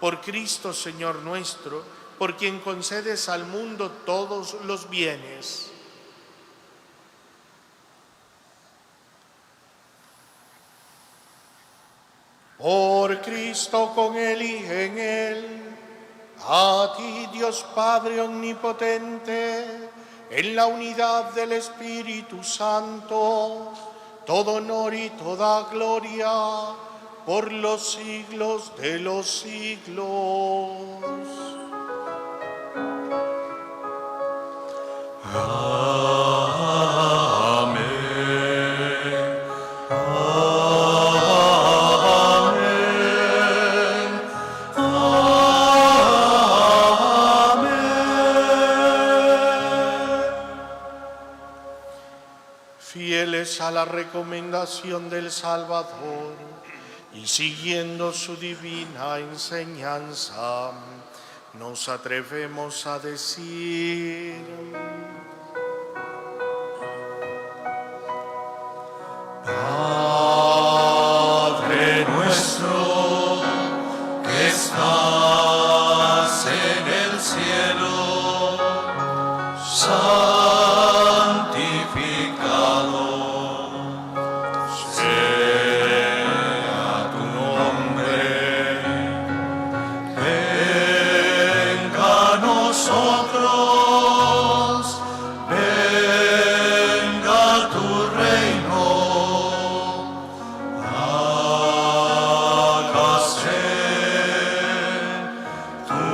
Por Cristo, Señor nuestro, por quien concedes al mundo todos los bienes. Por Cristo, con Él y en Él, a ti, Dios Padre omnipotente, en la unidad del Espíritu Santo, todo honor y toda gloria por los siglos de los siglos. Amén. Fieles a la recomendación del Salvador y siguiendo su divina enseñanza, nos atrevemos a decir: Padre nuestro que estás en el cielo, santificado sea tu nombre. Venga a nosotros, venga tu reino. Hágase tu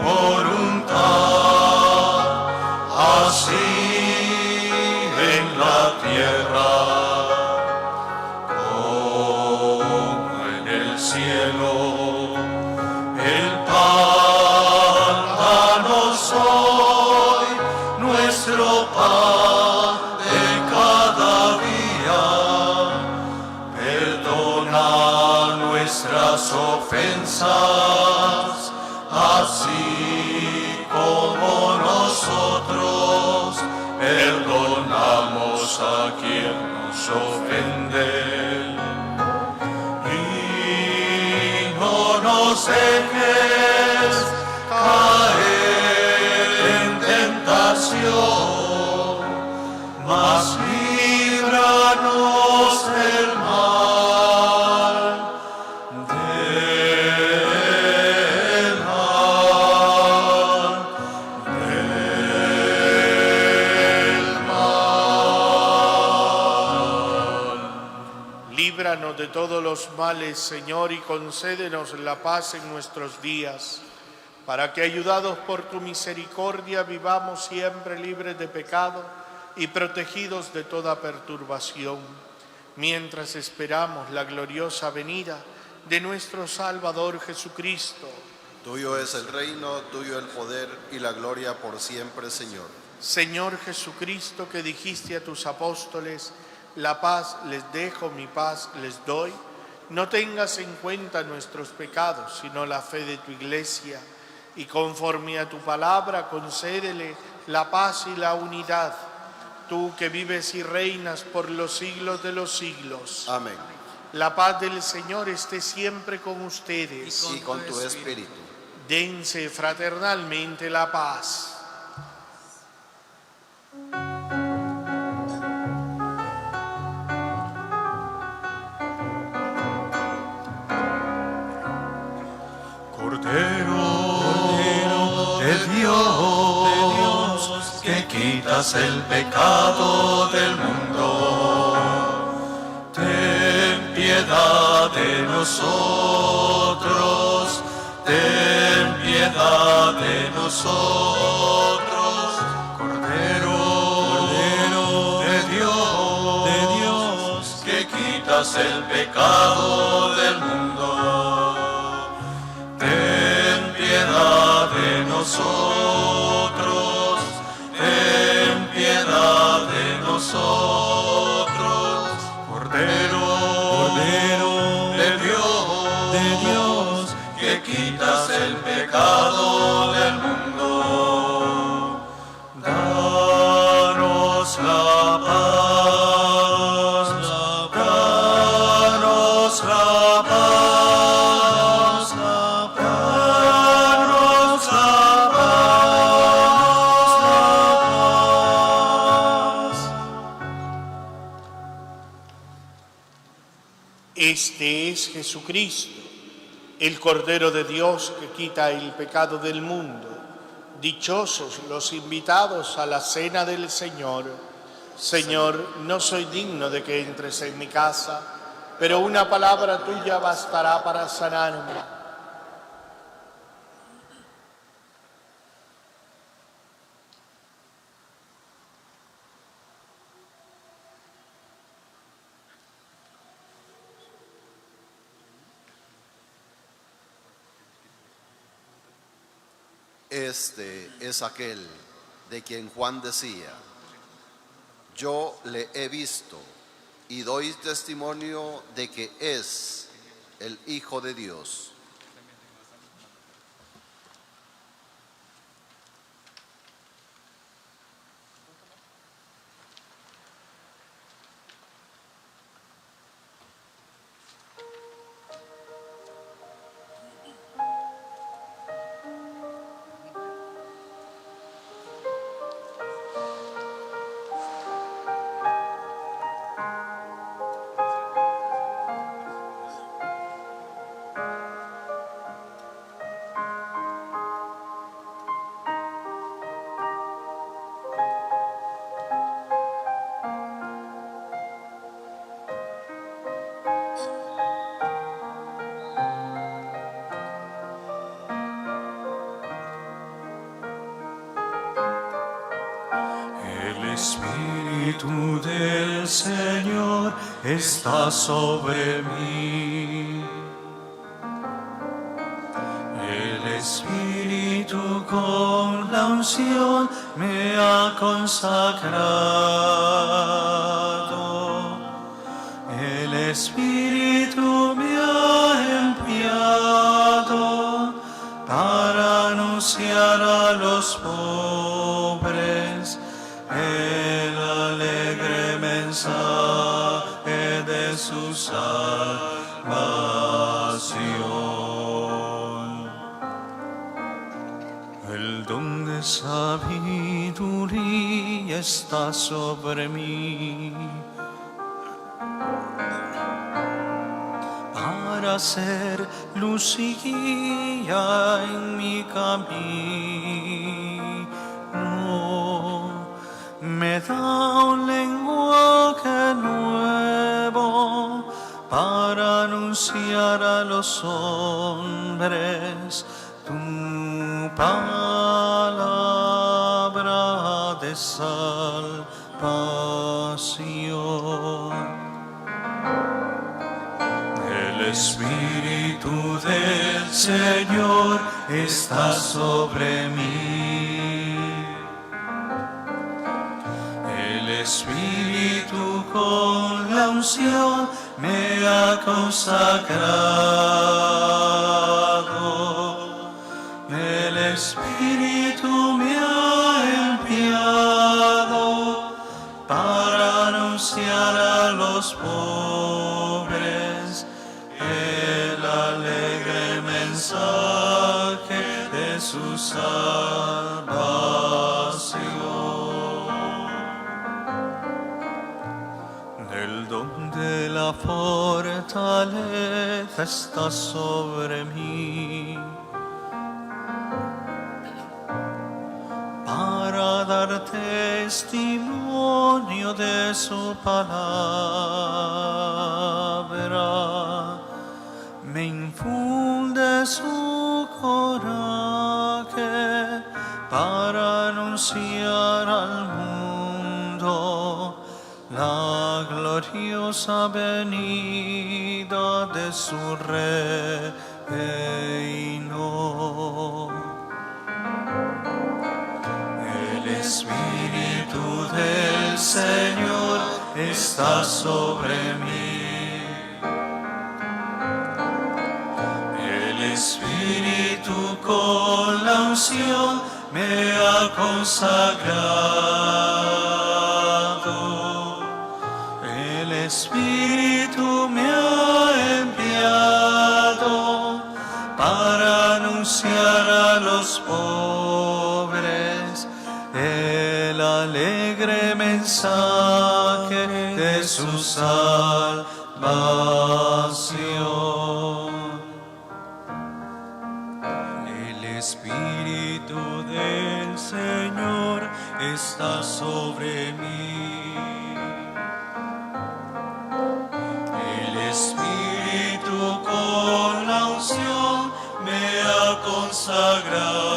voluntad, así en la tierra como en el cielo. El pan danos hoy, nuestro pan de cada día. Perdona nuestras ofensas, así como nosotros perdonamos a quien nos ofende. Y no nos dejes caer en tentación, mas líbranos del mal, del mal, del mal. líbranos de todos los males, Señor, y concédenos la paz en nuestros días, para que, ayudados por tu misericordia, vivamos siempre libres de pecado y protegidos de toda perturbación, mientras esperamos la gloriosa venida de nuestro Salvador Jesucristo. Tuyo es el reino, tuyo el poder y la gloria por siempre, Señor. Señor Jesucristo, que dijiste a tus apóstoles: la paz les dejo, mi paz les doy, no tengas en cuenta nuestros pecados, sino la fe de tu Iglesia, y conforme a tu palabra concédele la paz y la unidad, tú que vives y reinas por los siglos de los siglos. Amén. La paz del Señor esté siempre con ustedes. Y con tu espíritu. Dense fraternalmente la paz. Cordero de Dios, que quita quitas el pecado del mundo. Ten piedad de nosotros, ten piedad de nosotros, Cordero de Dios, que quitas el pecado del mundo. Ten piedad de nosotros, ten piedad de nosotros, Cordero de Dios, que quitas el pecado del mundo. Danos la paz, danos la paz, danos la paz. Este es Jesucristo, el Cordero de Dios que quita el pecado del mundo. Dichosos los invitados a la cena del Señor. Señor, no soy digno de que entres en mi casa, pero una palabra tuya bastará para sanarme. Este es aquel de quien Juan decía: yo le he visto y doy testimonio de que es el Hijo de Dios. El Espíritu del Señor está sobre mí. El Espíritu con la unción me ha consagrado. El Espíritu me ha enviado para anunciar a los pobres el alegre mensaje de su salvación. El don de sabiduría está sobre mí para ser luz y guía en mi camino. Me da un lenguaje nuevo para anunciar a los hombres tu palabra de salvación. El Espíritu del Señor está sobre mí. El Espíritu con la unción me ha consagrado. El Espíritu me ha enviado para anunciar a los pobres el alegre mensaje de su salvación. El don de la fortaleza está sobre mí para dar testimonio de su palabra, me infunde su coraje para anunciar al mundo la gloriosa venida de su reino. El Espíritu del Señor está sobre mí. El Espíritu con la unción me ha consagrado. El Espíritu me ha enviado para anunciar a los pobres el alegre mensaje de su salvación. El Espíritu del Señor está sobre mí. El Espíritu con la unción me ha consagrado.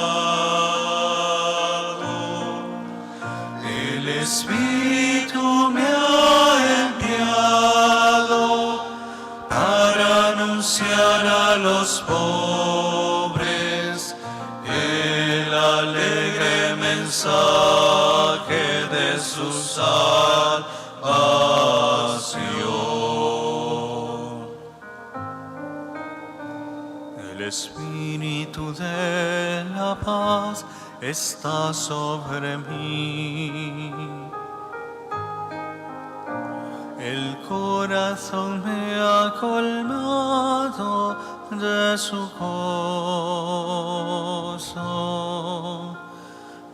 El Espíritu me ha enviado para anunciar a los pobres el alegre mensaje de su salvación. El Espíritu de la paz está sobre mí. El corazón me ha colmado de su gozo.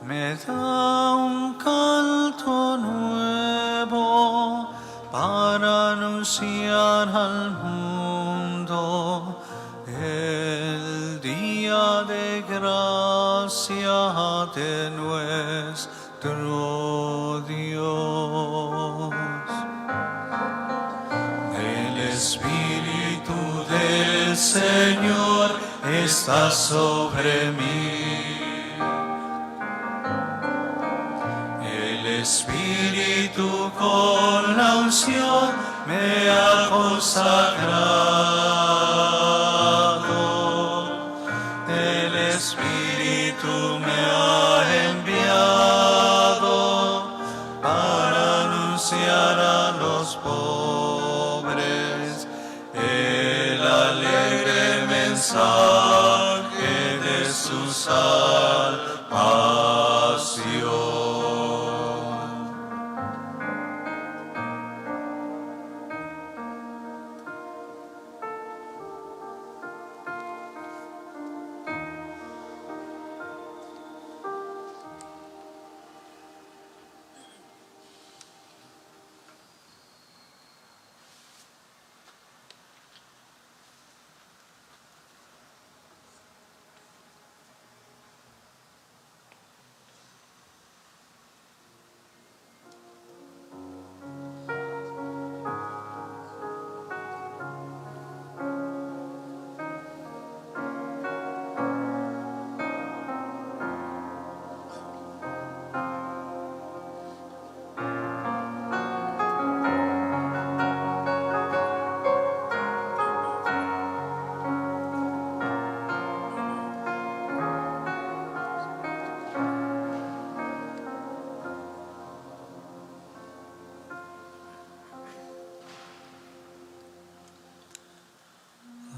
Me da un canto nuevo para anunciar al mundo el día de gracia de nuestro Dios. El Espíritu del Señor está sobre mí. El Espíritu con la unción me ha consagrado. El Espíritu me ha enviado para anunciar a los pobres el alegre mensaje de su salvación.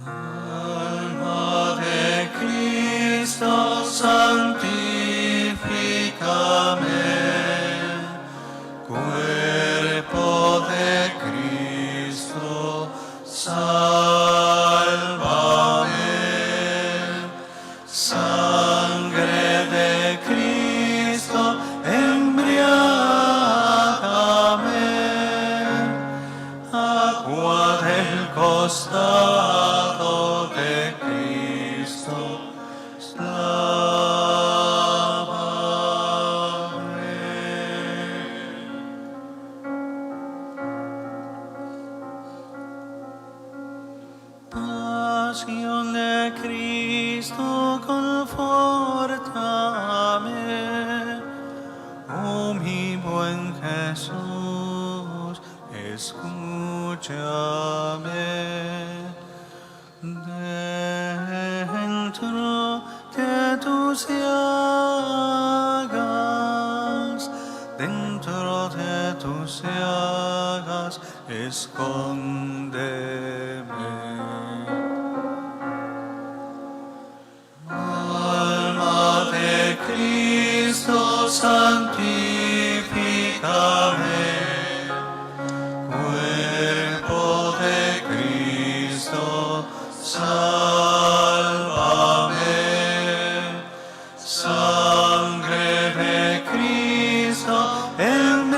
Alma de Cristo, santifícame. Cuerpo de Cristo, sálvame. Sangre de Cristo, embriágame. Agua del costado de Cristo, lávame. Cristo, confórtame. Oh mi buen Jesús, escúchame. Dentro de tus llagas, dentro de tus llagas, escóndeme. Alma de Cristo, santifícame. Cuerpo de Cristo, sálvame. Sangre de Cristo, embriágame.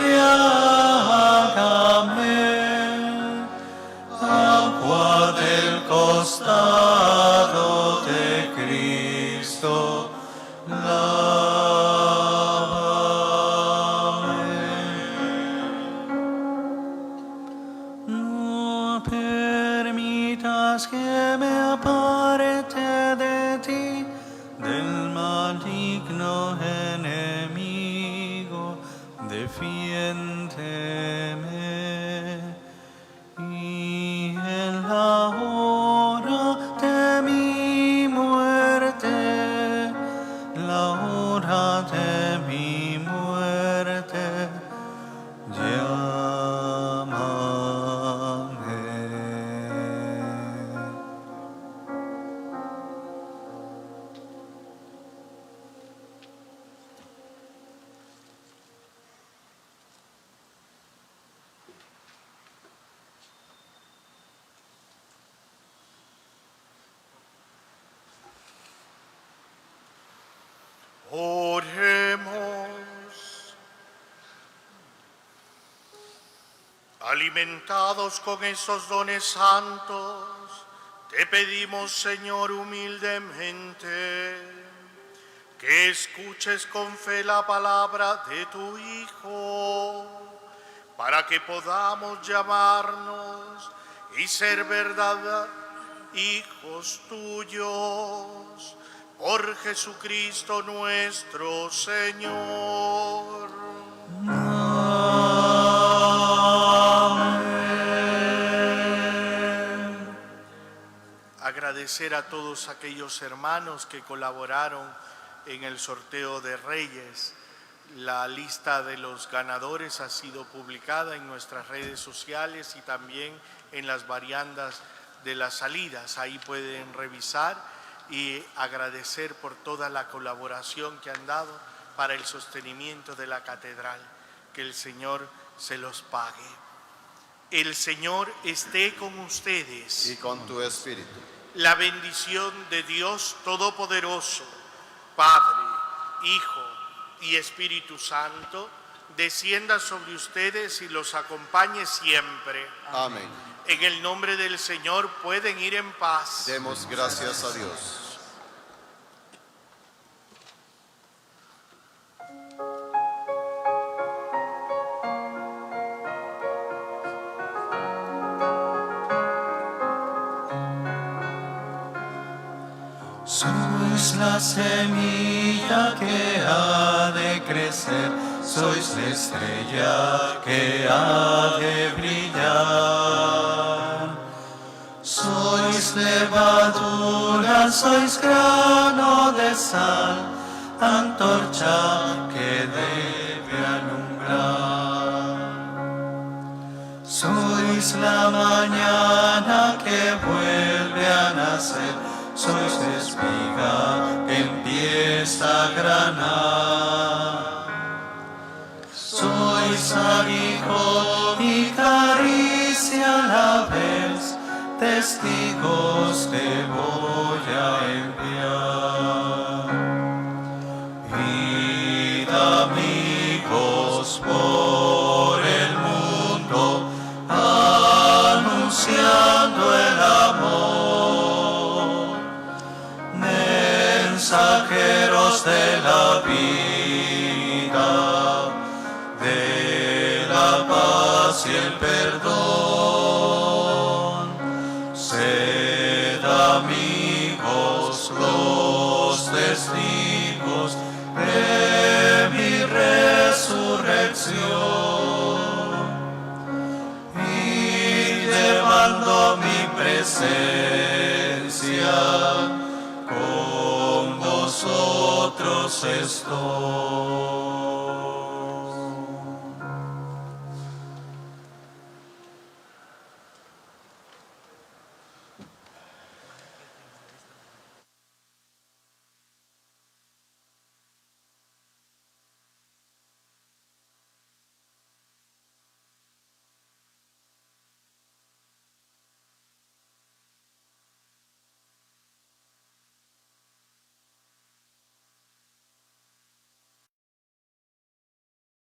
Agua del costado de Cristo, lávame. No permitas que me aparte de ti, del maligno enemigo, defiéndeme. Y en la hora de mi muerte, la hora de mi muerte, llámame. Oremos. Alimentados con esos dones santos, te pedimos, Señor, humildemente, que escuches con fe la palabra de tu Hijo, para que podamos llamarnos y ser verdad hijos tuyos, por Jesucristo nuestro Señor. Agradecer a todos aquellos hermanos que colaboraron en el sorteo de Reyes. La lista de los ganadores ha sido publicada en nuestras redes sociales y también en las variandas de las salidas. Ahí pueden revisar y agradecer por toda la colaboración que han dado para el sostenimiento de la catedral. Que el Señor se los pague. El Señor esté con ustedes. Y con tu espíritu. La bendición de Dios Todopoderoso, Padre, Hijo y Espíritu Santo, descienda sobre ustedes y los acompañe siempre. Amén. En el nombre del Señor pueden ir en paz. Demos gracias a Dios. Sois la semilla que ha de crecer, sois la estrella que ha de brillar. Sois levadura, sois grano de sal, antorcha que debe alumbrar. Sois la mañana que vuelve a nacer, sois espiga que empieza a granar. Sois aguijón y caricia a la vez, testigos te voy a enviar. Id, amigos, por el mundo, anunciando el amor. Mensajeros de la vida, de la paz y el perdón, sed amigos, presencia, con vosotros estoy.